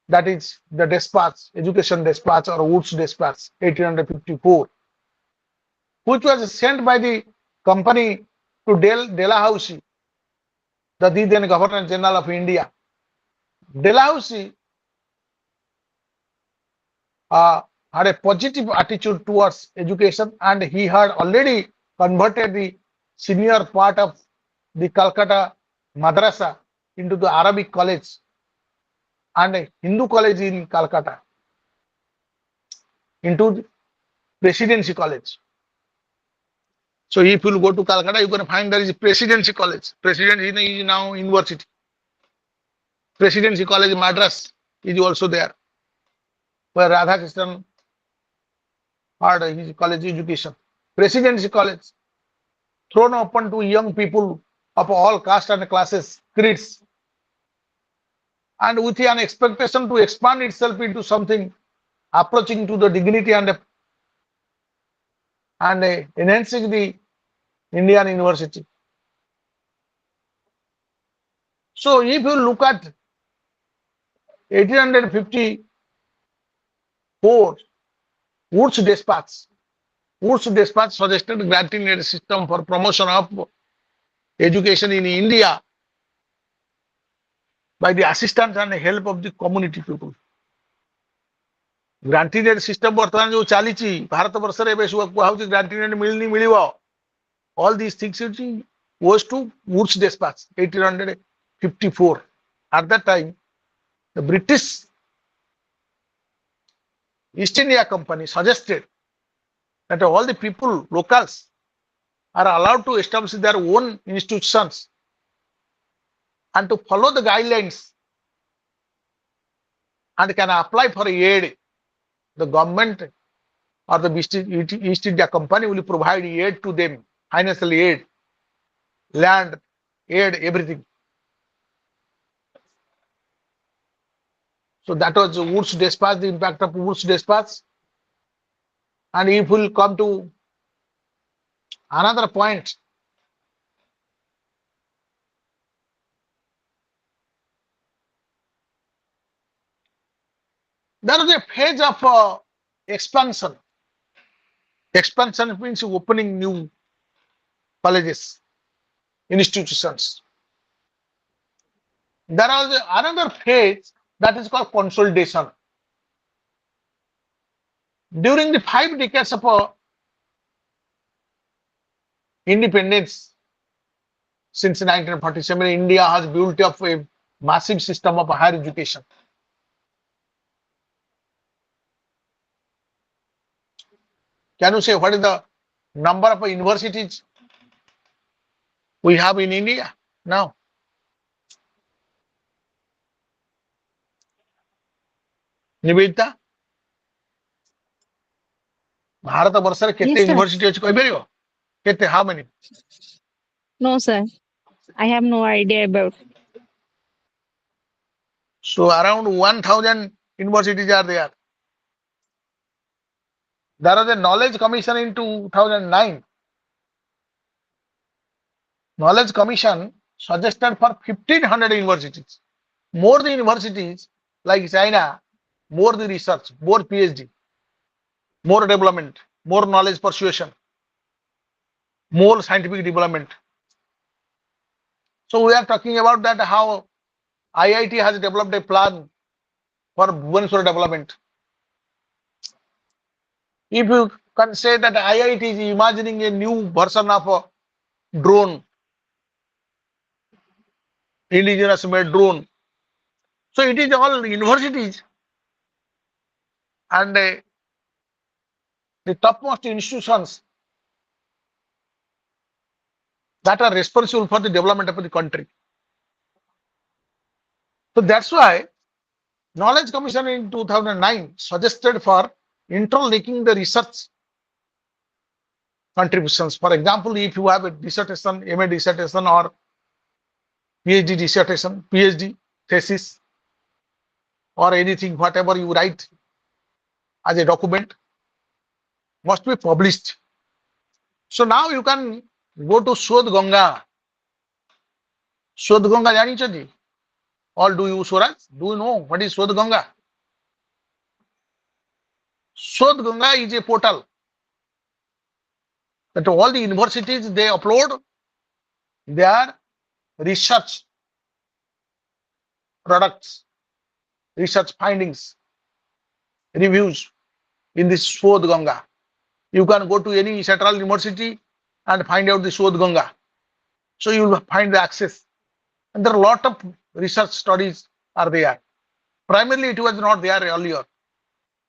Speaker 5: that is the Dispatch, Education Dispatch or Woods Dispatch 1854, which was sent by the company to Dalhousie, the then Governor General of India. Dalhousie had a positive attitude towards education, and he had already converted the senior part of the Calcutta Madrasa into the Arabic college and a Hindu college in Calcutta into the Presidency College. So if you go to Calcutta, you can find there is a Presidency College. Presidency is now university. Presidency College Madras is also there, where Radhakrishnan had his college education. Presidency College, thrown open to young people of all castes and classes, creeds, and with an expectation to expand itself into something approaching to the dignity and enhancing the Indian university. So if you look at 1854 Woods Dispatch suggested granting a system for promotion of education in India by the assistance and help of the community people. Granted system बर्तमान जो चली भारत वर्ष granted मिलनी मिलिव, all these things was to Woods Dispatch 1854. At that time, the British East India Company suggested that all the people, locals, are allowed to establish their own institutions and to follow the guidelines and can apply for aid. The government or the East India Company will provide aid to them, financial aid, land aid, everything. So that was Woods Dispatch, the impact of Woods Dispatch. And if we'll come to another point, there is a phase of expansion. Expansion means opening new colleges, institutions. There is another phase that is called consolidation. During the 5 decades of independence since 1947, India has built up a massive system of higher education. Can you say what is the number of universities we have in India now? Nivedita? Bharat वर्ष रे केते university अछि कहि परियो? केते, how many?
Speaker 6: No, sir. I have no idea about.
Speaker 5: So around 1000 universities are there. There was a knowledge commission in 2009. Knowledge commission suggested for 1500 universities. More the universities like China, more the research, more PhD, more development, more knowledge persuasion, more scientific development. So we are talking about that how IIT has developed a plan for Bhubaneswar development. If you can say that IIT is imagining a new version of a drone, indigenous made drone. So it is all universities and the topmost institutions that are responsible for the development of the country. So that's why Knowledge Commission in 2009 suggested for interlinking the research contributions. For example, if you have a dissertation, MA dissertation or PhD dissertation, PhD thesis or anything, whatever you write as a document must be published. So now you can go to Sodh Ganga. Sodh Ganga janichati? All do you, Suraj? Do you know what is Sodh Ganga? Sodh Ganga is a portal that all the universities they upload their research products, research findings, reviews in this Sodh Ganga. You can go to any central university and find out the Sodh Ganga. So you will find the access. And there are a lot of research studies are there. Primarily, it was not there earlier.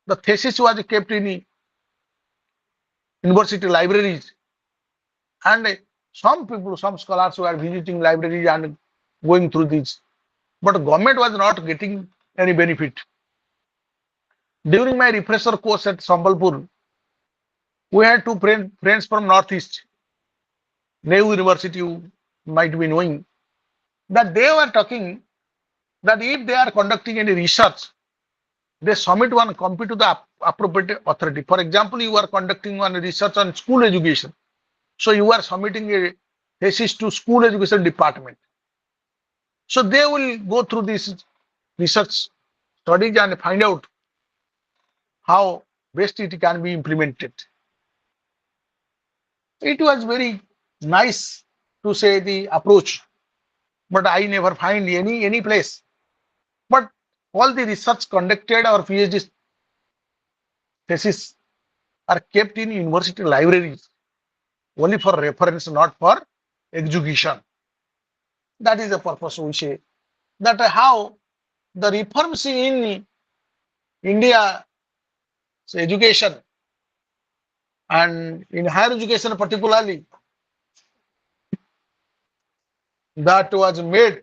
Speaker 5: The thesis was kept in university libraries, and some people, some scholars were visiting libraries and going through these. But government was not getting any benefit. During my refresher course at Sambalpur, we had two friends from Northeast, Nehru University, you might be knowing, that they were talking that if they are conducting any research, they submit one copy to the appropriate authority. For example, you are conducting one research on school education. So you are submitting a thesis to school education department. So they will go through this research studies and find out how best it can be implemented. It was very nice to say the approach, but I never find any place. But all the research conducted or PhD thesis are kept in university libraries only for reference, not for execution. That is the purpose we say. That how the reforms in India education and in higher education particularly that was made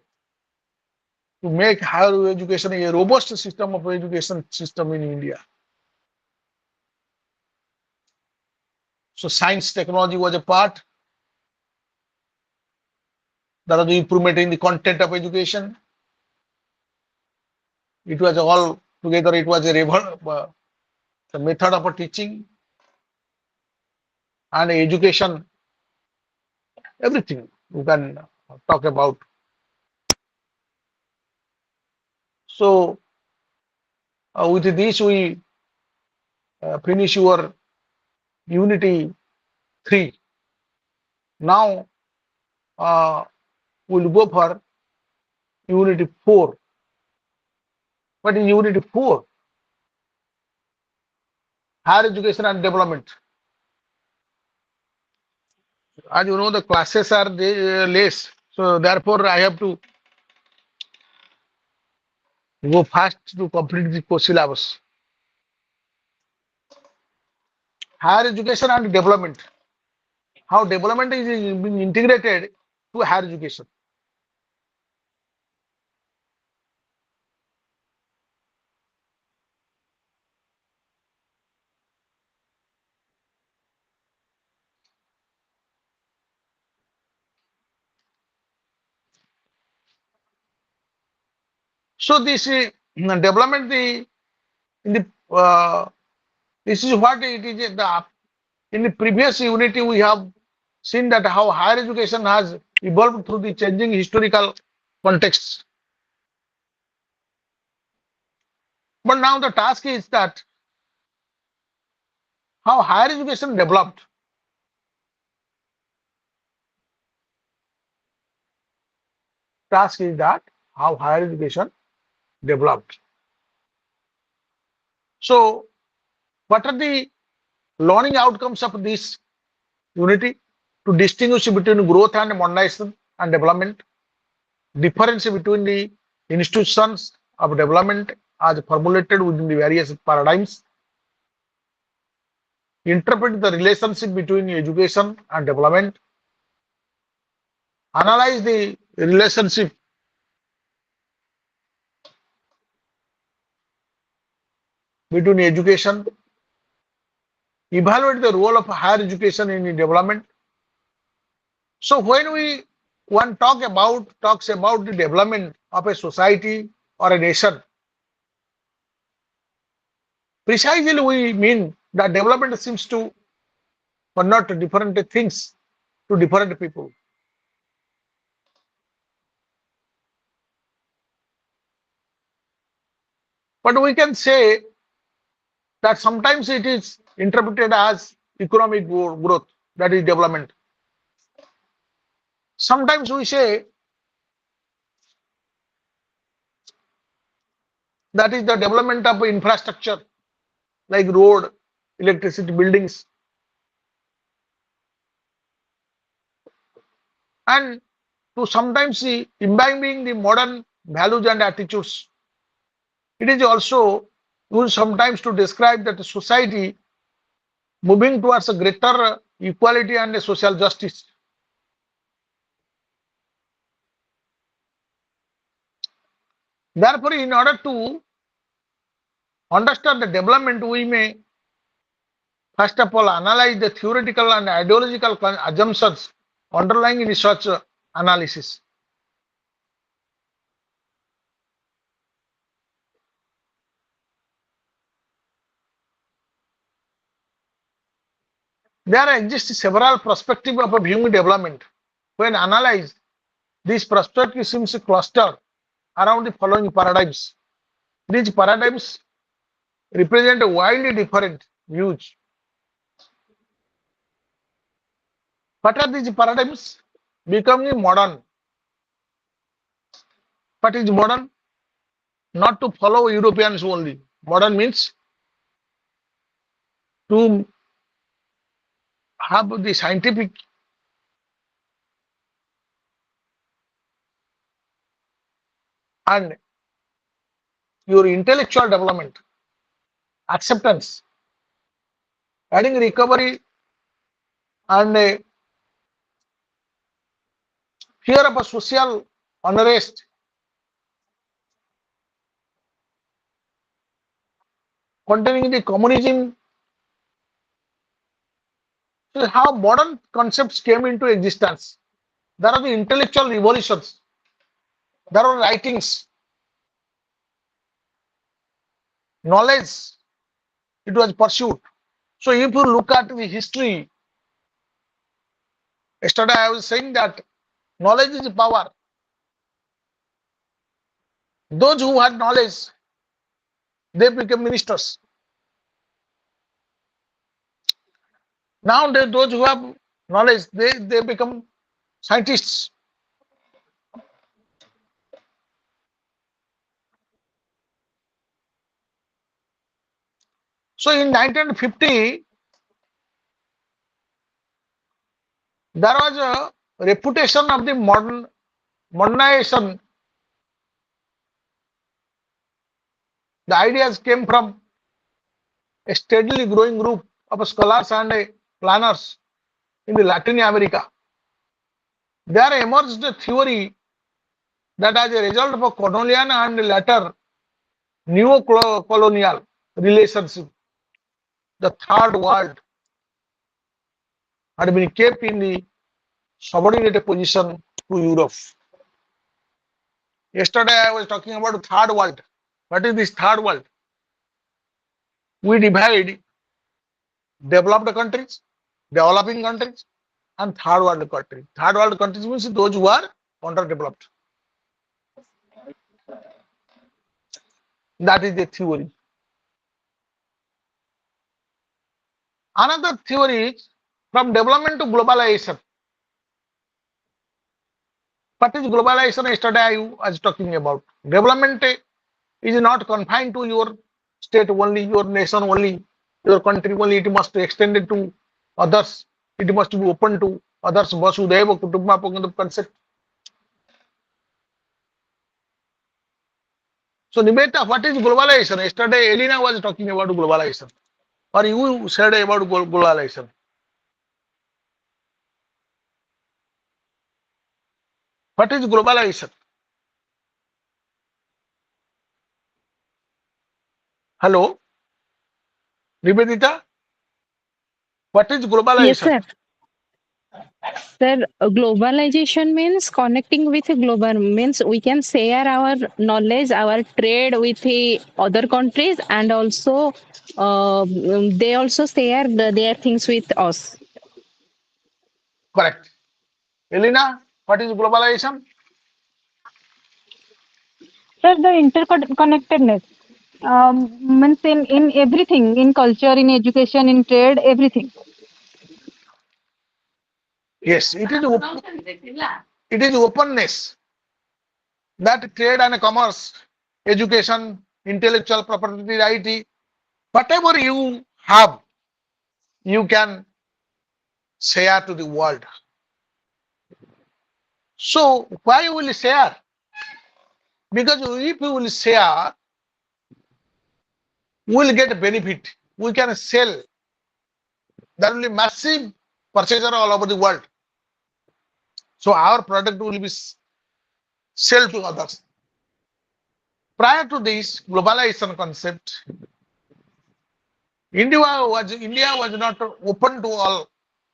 Speaker 5: to make higher education a robust system of education system in India. So science technology was a part. That was the improvement in the content of education. It was all together. It was a the method of teaching and education. Everything you can talk about. So with this we finish your Unity 3. Now we'll go for Unity 4. What is Unity 4? Higher education and development. As you know, the classes are less, so therefore I have to go fast to complete the course syllabus. Higher education and development. How development is being integrated to higher education. So this development, in the this is what it is. In the previous unity, we have seen that how higher education has evolved through the changing historical contexts. But now the task is that how higher education developed. Task is that how higher education developed. So, what are the learning outcomes of this unity? To distinguish between growth and modernization and development, difference between the institutions of development as formulated within the various paradigms, interpret the relationship between education and development, analyze the relationship between education, evaluate the role of higher education in development. So when one talks about the development of a society or a nation, precisely we mean that development seems to convert different things to different people. But we can say that sometimes it is interpreted as economic growth, that is development. Sometimes we say that is the development of infrastructure like road, electricity, buildings, and to sometimes see imbibing the modern values and attitudes. It is also used sometimes to describe that the society moving towards a greater equality and a social justice. Therefore, in order to understand the development, we may first of all analyze the theoretical and ideological assumptions underlying in such analysis. There exist several perspectives of viewing development. When analyzed, these perspectives seem to cluster around the following paradigms. These paradigms represent wildly different views. What are these paradigms? Becoming modern. What is modern? Not to follow Europeans only. Modern means to have the scientific and your intellectual development, acceptance, adding recovery and a fear of a social unrest, containing the communism. So how modern concepts came into existence. There are the intellectual revolutions. There are writings, knowledge. It was pursued. So if you look at the history, yesterday I was saying that knowledge is power. Those who had knowledge, they became ministers. Now those who have knowledge, they become scientists. So in 1950, there was a reputation of the modernization. The ideas came from a steadily growing group of scholars and planners in the Latin America. There emerged a theory that as a result of a colonial and later neo-colonial relationship, the third world had been kept in the subordinate position to Europe. Yesterday I was talking about third world. What is this third world? We divide developed countries, developing countries, and third world countries. Third world countries means those who are underdeveloped. That is the theory. Another theory is from development to globalization. What is globalization? Yesterday I was talking about. Development is not confined to your state only, your nation only, your country only. It must be extended to others. It must be open to others. Vasudhaiva Kutumbakam concept. So Nibeta, what is globalization? Yesterday Elena was talking about globalization. Or you said about globalization. What is globalization? Hello, Nivedita. What is
Speaker 6: Yes,
Speaker 5: globalization?
Speaker 6: sir. Sir, globalization means connecting with a global means we can share our knowledge, our trade with the other countries, and also they also share their things with us.
Speaker 5: Correct. Elena, what is globalization?
Speaker 7: Sir, the interconnectedness.
Speaker 3: Means in everything, in culture, in education, in trade, everything.
Speaker 5: Yes, it is openness that trade and commerce, education, intellectual property right, whatever you have, you can share to the world. So why will you share? Because if we will share, we will get benefit. We can sell. There will be massive purchaser all over the world. So our product will be sold to others. Prior to this globalization concept, India was not open to all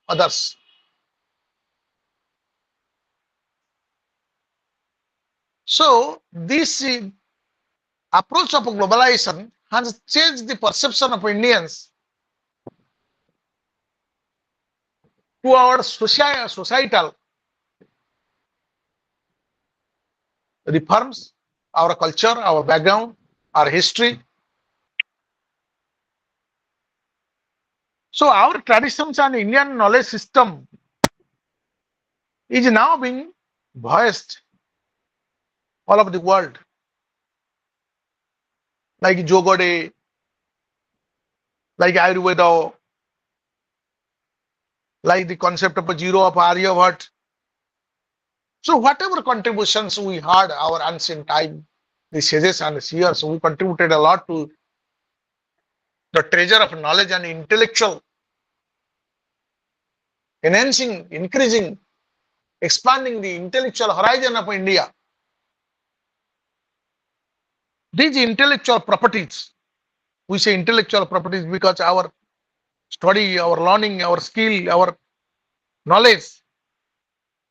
Speaker 5: others. So this approach of globalization has changed the perception of Indians to our societal reforms, our culture, our background, our history. So our traditions and Indian knowledge system is now being voiced all over the world, like Jogode, like Ayurveda, like the concept of a zero of Aryabhat. So whatever contributions we had our ancient time, the sages and seers who contributed a lot to the treasure of knowledge and intellectual, enhancing, increasing, expanding the intellectual horizon of India. These intellectual properties, we say intellectual properties because our study, our learning, our skill, our knowledge,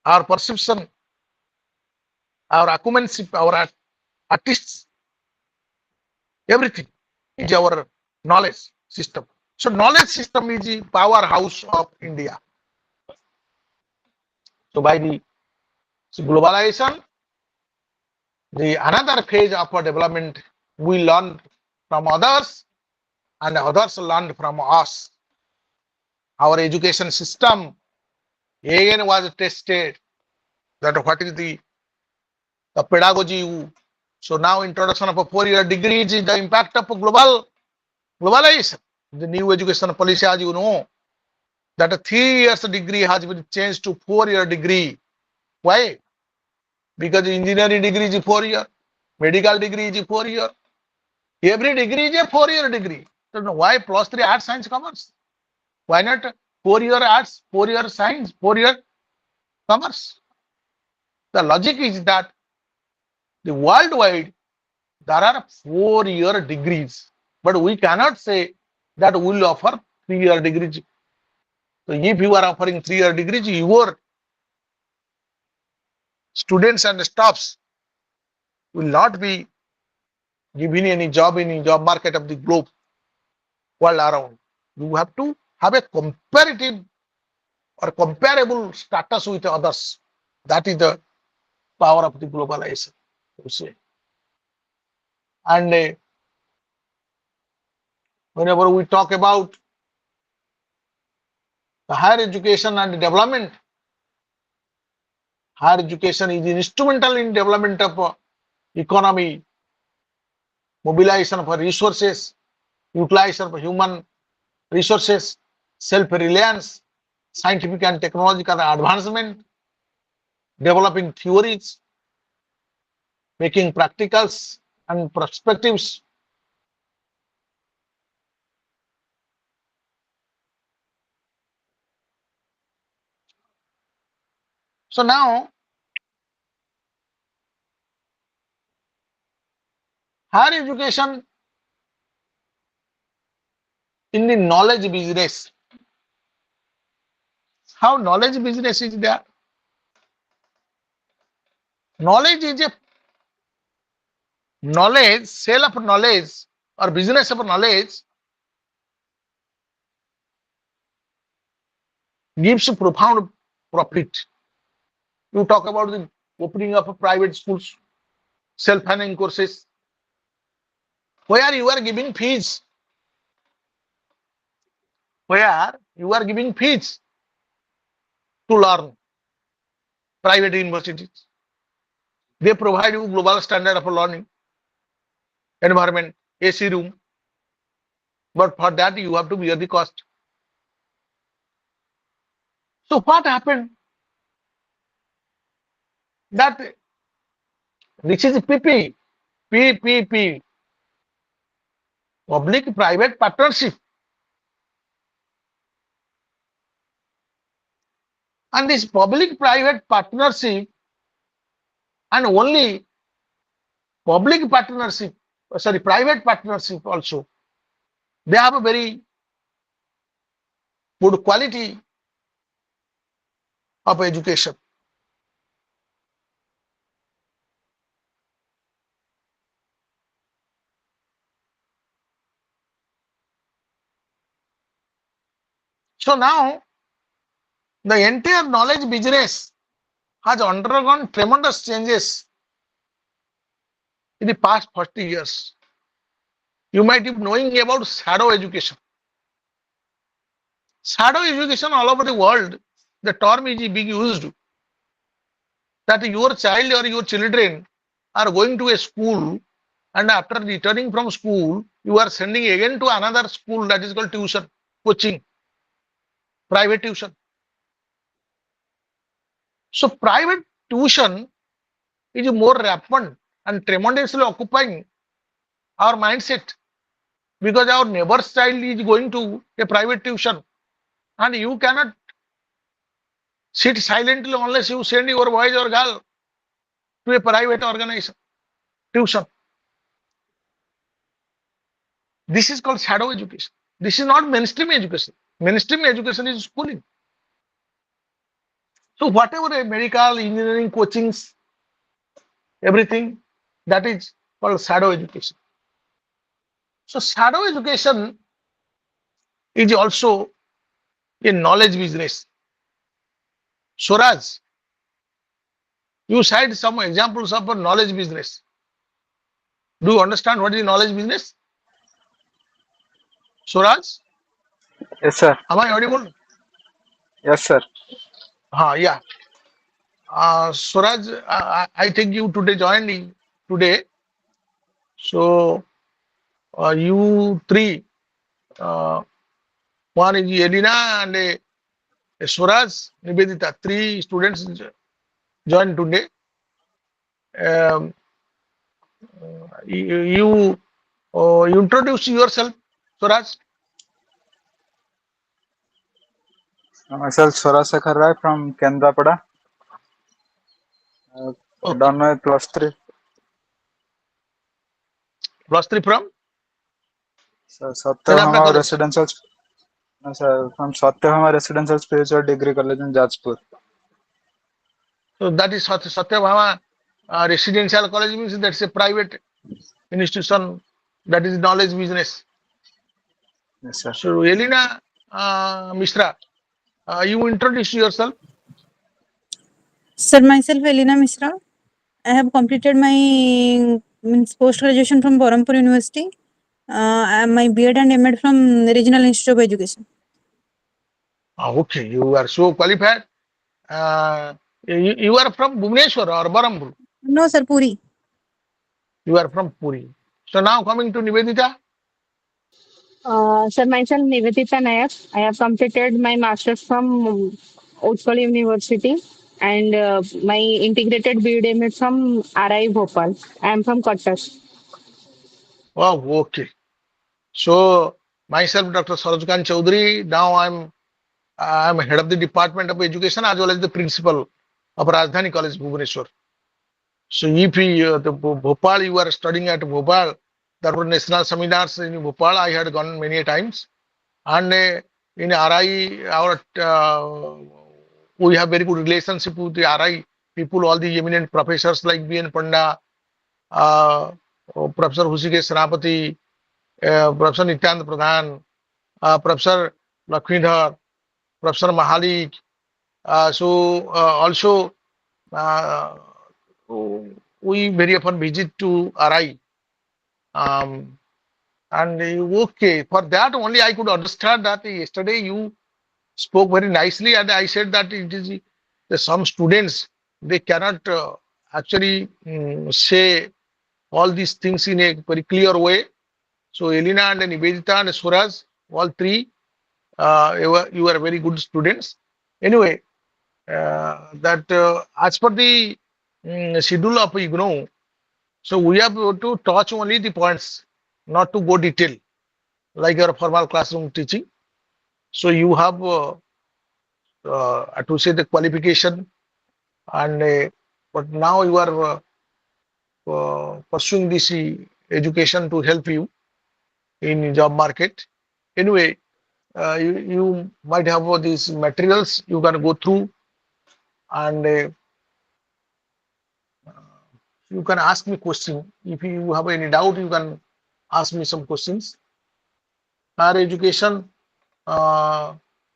Speaker 5: our perception, our acumenship, our artists, everything is our knowledge system. So knowledge system is the powerhouse of India. So by the globalization, the another phase of our development, we learn from others and others learn from us. Our education system again was tested that what is the pedagogy. So now introduction of a 4-year degree is the impact of globalization. The new education policy, as you know, that a 3 years degree has been changed to 4-year degree. Why? Because engineering degree is 4 year, medical degree is 4 year. Every degree is a 4-year degree. So why +3 arts, science, commerce? Why not 4-year arts, 4-year science, 4-year commerce? The logic is that the worldwide there are 4-year degrees, but we cannot say that we will offer 3-year degrees. So if you are offering 3-year degrees, your students and staffs will not be given any job in the job market of the globe world around. You have to have a comparative or comparable status with others. That is the power of the globalization. You see. And whenever we talk about the higher education and development, higher education is instrumental in development of economy, mobilization of resources, utilization of human resources, self-reliance, scientific and technological advancement, developing theories, making practicals and perspectives. So now, higher education in the knowledge business. How knowledge business is there? Knowledge is a knowledge, sale of knowledge or business of knowledge gives profound profit. You talk about the opening of private schools, self-funding courses, where you are giving fees, where you are giving fees to learn. Private universities, they provide you global standard of learning environment, AC room, but for that you have to bear the cost. So what happened? That this is PPP, public private partnership, and this public private partnership, and only public partnership, sorry, private partnership also, they have a very good quality of education. So now the entire knowledge business has undergone tremendous changes in the past 40 years. You might be knowing about shadow education. Shadow education all over the world, the term is being used, that your child or your children are going to a school, and after returning from school, you are sending again to another school, that is called tuition, coaching, private tuition. So private tuition is more rampant and tremendously occupying our mindset, because our neighbor's child is going to a private tuition, and you cannot sit silently unless you send your boy or girl to a private organization tuition. This is called shadow education. This is not mainstream education. Mainstream education is schooling. So whatever a medical, engineering, coachings, everything, that is called shadow education. So shadow education is also a knowledge business. Swaraj, you cite some examples of a knowledge business. Do you understand what is knowledge business? Swaraj,
Speaker 7: Yes, sir.
Speaker 5: am I audible?
Speaker 7: Yes, sir.
Speaker 5: Yeah. Swaraj, I think you today joined today. So you three, uh, one is Elena and Swaraj, Nivedita, three students joined today. Um, you introduce yourself, Swaraj.
Speaker 7: Myself, Swaraj Rai from Kendrapada.
Speaker 5: Okay.
Speaker 7: Done my +3.
Speaker 5: +3 from
Speaker 7: So,
Speaker 5: Vedanta
Speaker 7: Satyabhama
Speaker 5: College.
Speaker 7: Residential. Sir, from Satyabhama Residential Spiritual Degree College in Jajpur.
Speaker 5: So that is Satyabhama Residential College, means that's a private institution, that is knowledge business.
Speaker 7: Yes, sir.
Speaker 5: So Elena Mishra, you introduce yourself.
Speaker 3: Sir, myself Elena Mishra. I have completed my post graduation from Barampur University. My B.Ed and M.Ed from Regional Institute of Education.
Speaker 5: Okay, you are so qualified. You are from Bhubaneswar or Barampur.
Speaker 3: No, sir, Puri.
Speaker 5: You are from Puri. So now coming to Nivedita.
Speaker 6: Sir, myself Nivedita Nayak. I have completed my master's from Utkal University and my integrated BEd is from RI Bhopal. I am from Cuttack.
Speaker 5: Oh, okay. So myself, Dr. Sarojkan Chaudhary. Now I'm head of the Department of Education as well as the principal of Rajdhani College, Bhubaneswar. So if the Bhopal, you are studying at Bhopal, there were national seminars in Bhopal. I had gone many times, and in RI, we have very good relationship with the RI people, all the eminent professors like B.N. Panda, Professor Hushikesh Senapati, Professor Nityanand Pradhan, Professor Lakshmidhar, Professor Mahalik. Also, we very often visit to RI. And okay, for that only I could understand that yesterday you spoke very nicely, and I said that it is some students they cannot actually say all these things in a very clear way. So Elena and Nivedita and Suraj, all three, you were very good students. Anyway, that as per the schedule of IGNOU, so we have to touch only the points, not to go detail like your formal classroom teaching. So you have to say the qualification, and but now you are pursuing this education to help you in job market. Anyway, you might have these materials you can go through, and you can ask me question. If you have any doubt, you can ask me some questions. Higher education, uh,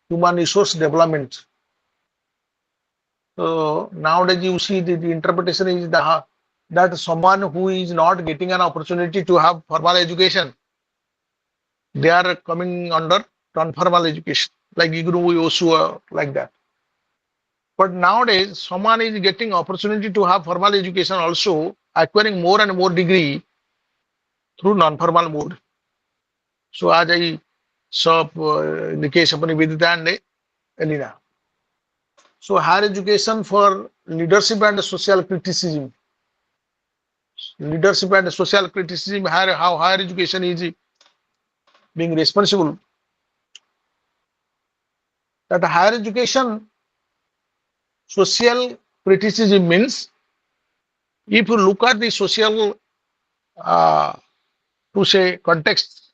Speaker 5: human resource development. So nowadays you see the interpretation is that someone who is not getting an opportunity to have formal education, they are coming under non-formal education, like IGNOU, OSU, like that. But nowadays, someone is getting opportunity to have formal education also, acquiring more and more degree through non-formal mode. So as I saw in the case of Nivedita and Elena. So higher education for leadership and social criticism. Leadership and social criticism, how higher education is being responsible. That higher education social criticism means if you look at the social uh, to say context,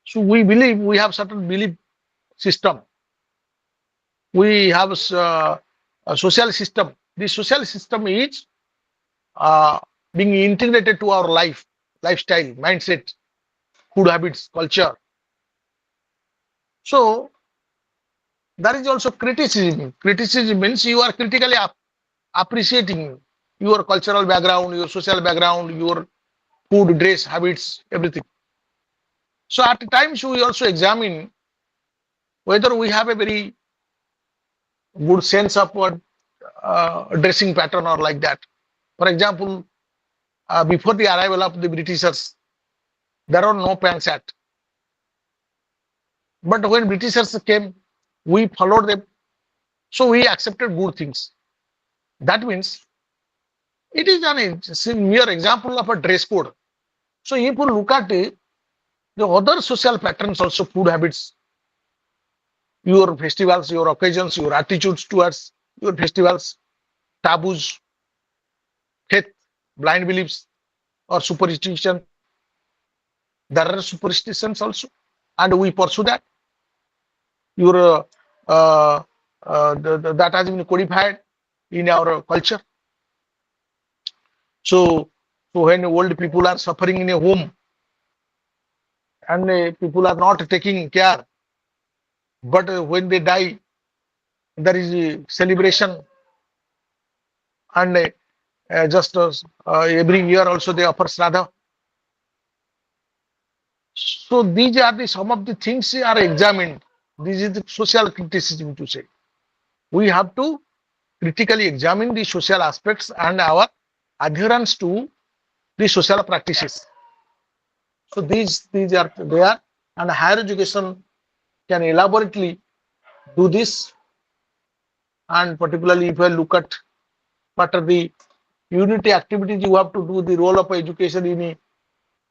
Speaker 5: so we believe we have certain belief system. We have a social system. The social system is uh, being integrated to our lifestyle, mindset, food habits, culture. So there is also criticism. Criticism means you are critically appreciating your cultural background, your social background, your food, dress, habits, everything. So at times we also examine whether we have a very good sense of what dressing pattern or like that. For example, before the arrival of the Britishers, there are no pants at. But when Britishers came, we followed them. So we accepted good things. That means it is a mere example of a dress code. So if you look at the other social patterns, also food habits, your festivals, your occasions, your attitudes towards your festivals, taboos, faith, blind beliefs, or superstition. There are superstitions also, and we pursue that. Your that has been codified in our culture. So, so when old people are suffering in a home and people are not taking care, but when they die, there is a celebration, and just every year also they offer Shraddha. So these are the some of the things are examined. This is the social criticism to say. We have to critically examine the social aspects and our adherence to the social practices. So these are there, and higher education can elaborately do this. And particularly if I look at what are the unity activities you have to do, the role of education in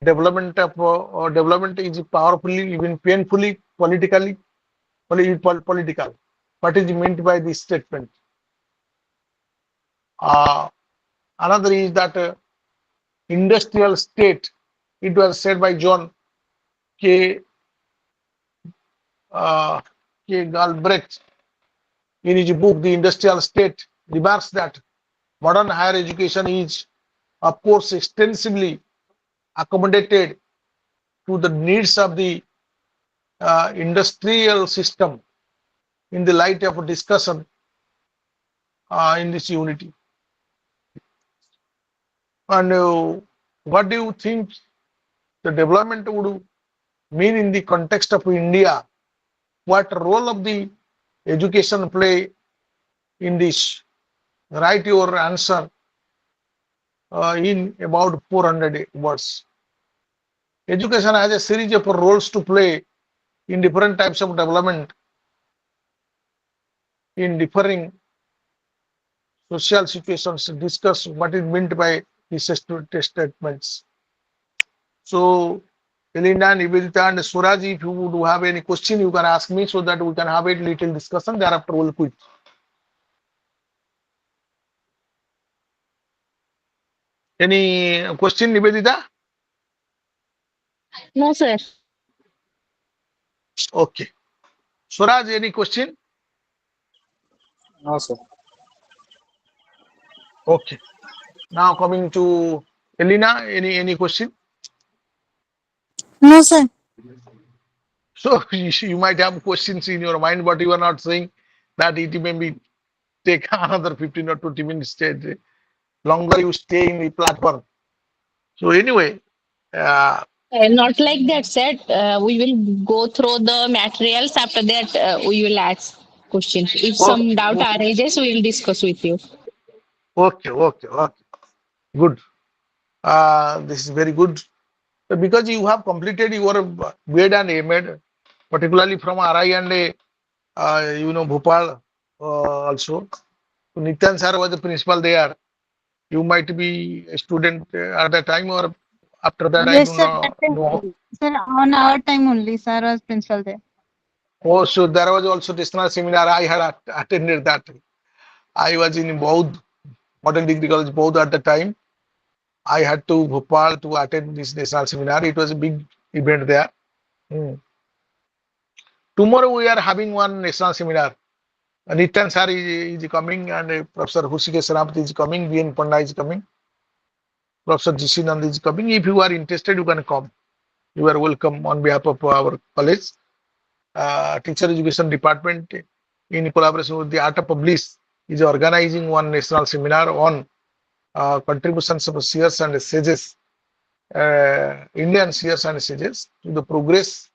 Speaker 5: development of or development is powerfully, even painfully, politically, political. What is meant by this statement? Uh, Another is that industrial state. It was said by John K. K. Galbraith in his book The Industrial State, remarks that modern higher education is, of course, extensively accommodated to the needs of the industrial system in the light of a discussion in this unity. And what do you think the development would mean in the context of India, what role of the education play in this? Write your answer in about 400 words. Education has a series of roles to play in different types of development in differing social situations. Discuss what is meant by these statements. So, Elinda, Nivedita, and Suraj, if you would have any question, you can ask me so that we can have a little discussion. Thereafter, we'll quit. Any question, Nivedita?
Speaker 6: No, sir.
Speaker 5: Okay. Suraj, any question?
Speaker 7: No, sir.
Speaker 5: Okay. Now coming to Elena, any question?
Speaker 3: No, sir.
Speaker 5: So you might have questions in your mind, but you are not saying that it may be take another 15 or 20 minutes longer you stay in the platform. So anyway, uh,
Speaker 6: Not like that, sir. We will go through the materials. After that, we will ask questions. If some doubt
Speaker 5: okay,
Speaker 6: arises, we will discuss with you.
Speaker 5: okay, good. This is very good. So because you have completed your B.Ed and M.Ed, particularly from RI and Bhopal also. So Nityan sir was the principal there. You might be a student at that time or after that, I
Speaker 3: Yes,
Speaker 5: do
Speaker 3: sir.
Speaker 5: not
Speaker 3: That time,
Speaker 5: know.
Speaker 3: sir, on our time only, sir was principal there.
Speaker 5: Oh, so there was also national seminar. I had attended that. I was in Baud, Model Degree College, Baud at the time. I had to Bhopal to attend this national seminar. It was a big event there. Hmm. Tomorrow we are having one national seminar. Nityan sir is coming and Professor Hushikesh Ramat is coming. VN Panda is coming. Professor GC Nand is coming. If you are interested, you can come. You are welcome on behalf of our college. Teacher Education Department, in collaboration with the Art of Publish, is organizing one national seminar on contributions of seers and sages, Indian seers and sages, to the progress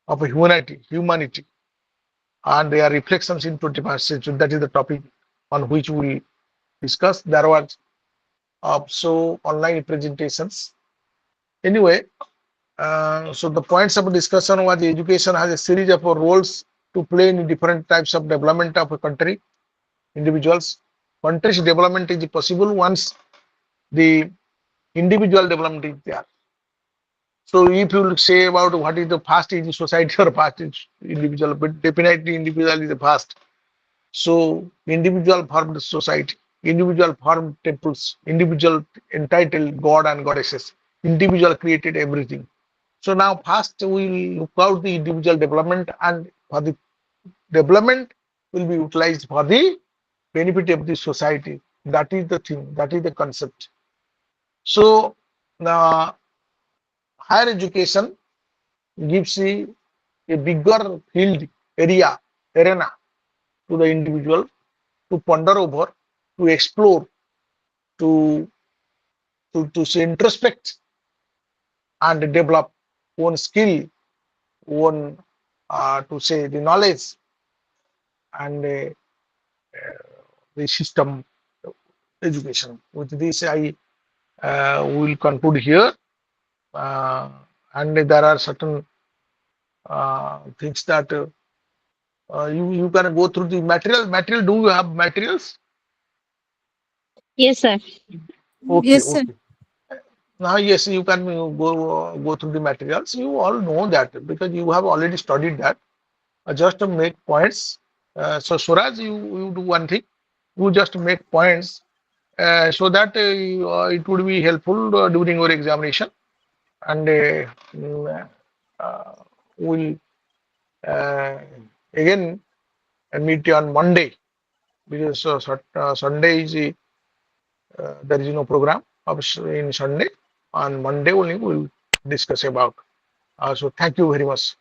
Speaker 5: of humanity, and their reflections in 21st century. That is the topic on which we will discuss. There was so online presentations. Anyway, so the points of discussion was education has a series of roles to play in different types of development of a country, individuals. Country's development is possible once the individual development is there. So if you say about what is the past is society or past is individual, but definitely individual is the past. So individual formed society, individual formed temples, individual entitled God and goddesses, individual created everything. So now first we will look out the individual development, and for the development will be utilized for the benefit of the society. That is the thing, that is the concept. So now higher education gives a bigger field arena to the individual to ponder over, to explore, to say introspect and develop own skill, own to say the knowledge and the system education. With this, I will conclude here. Uh, and there are certain things that you can go through the material. Material, do you have materials?
Speaker 6: Yes, sir.
Speaker 5: Okay,
Speaker 3: Yes, sir.
Speaker 5: okay. Now, yes, you can go through the materials. You all know that because you have already studied that. Just to make points. So, Suraj, you do one thing. You just make points so that it would be helpful during your examination. And mm, uh, we'll uh, again meet you on Monday because Sunday is there is no program in Sunday. On Monday only we'll discuss about. So thank you very much.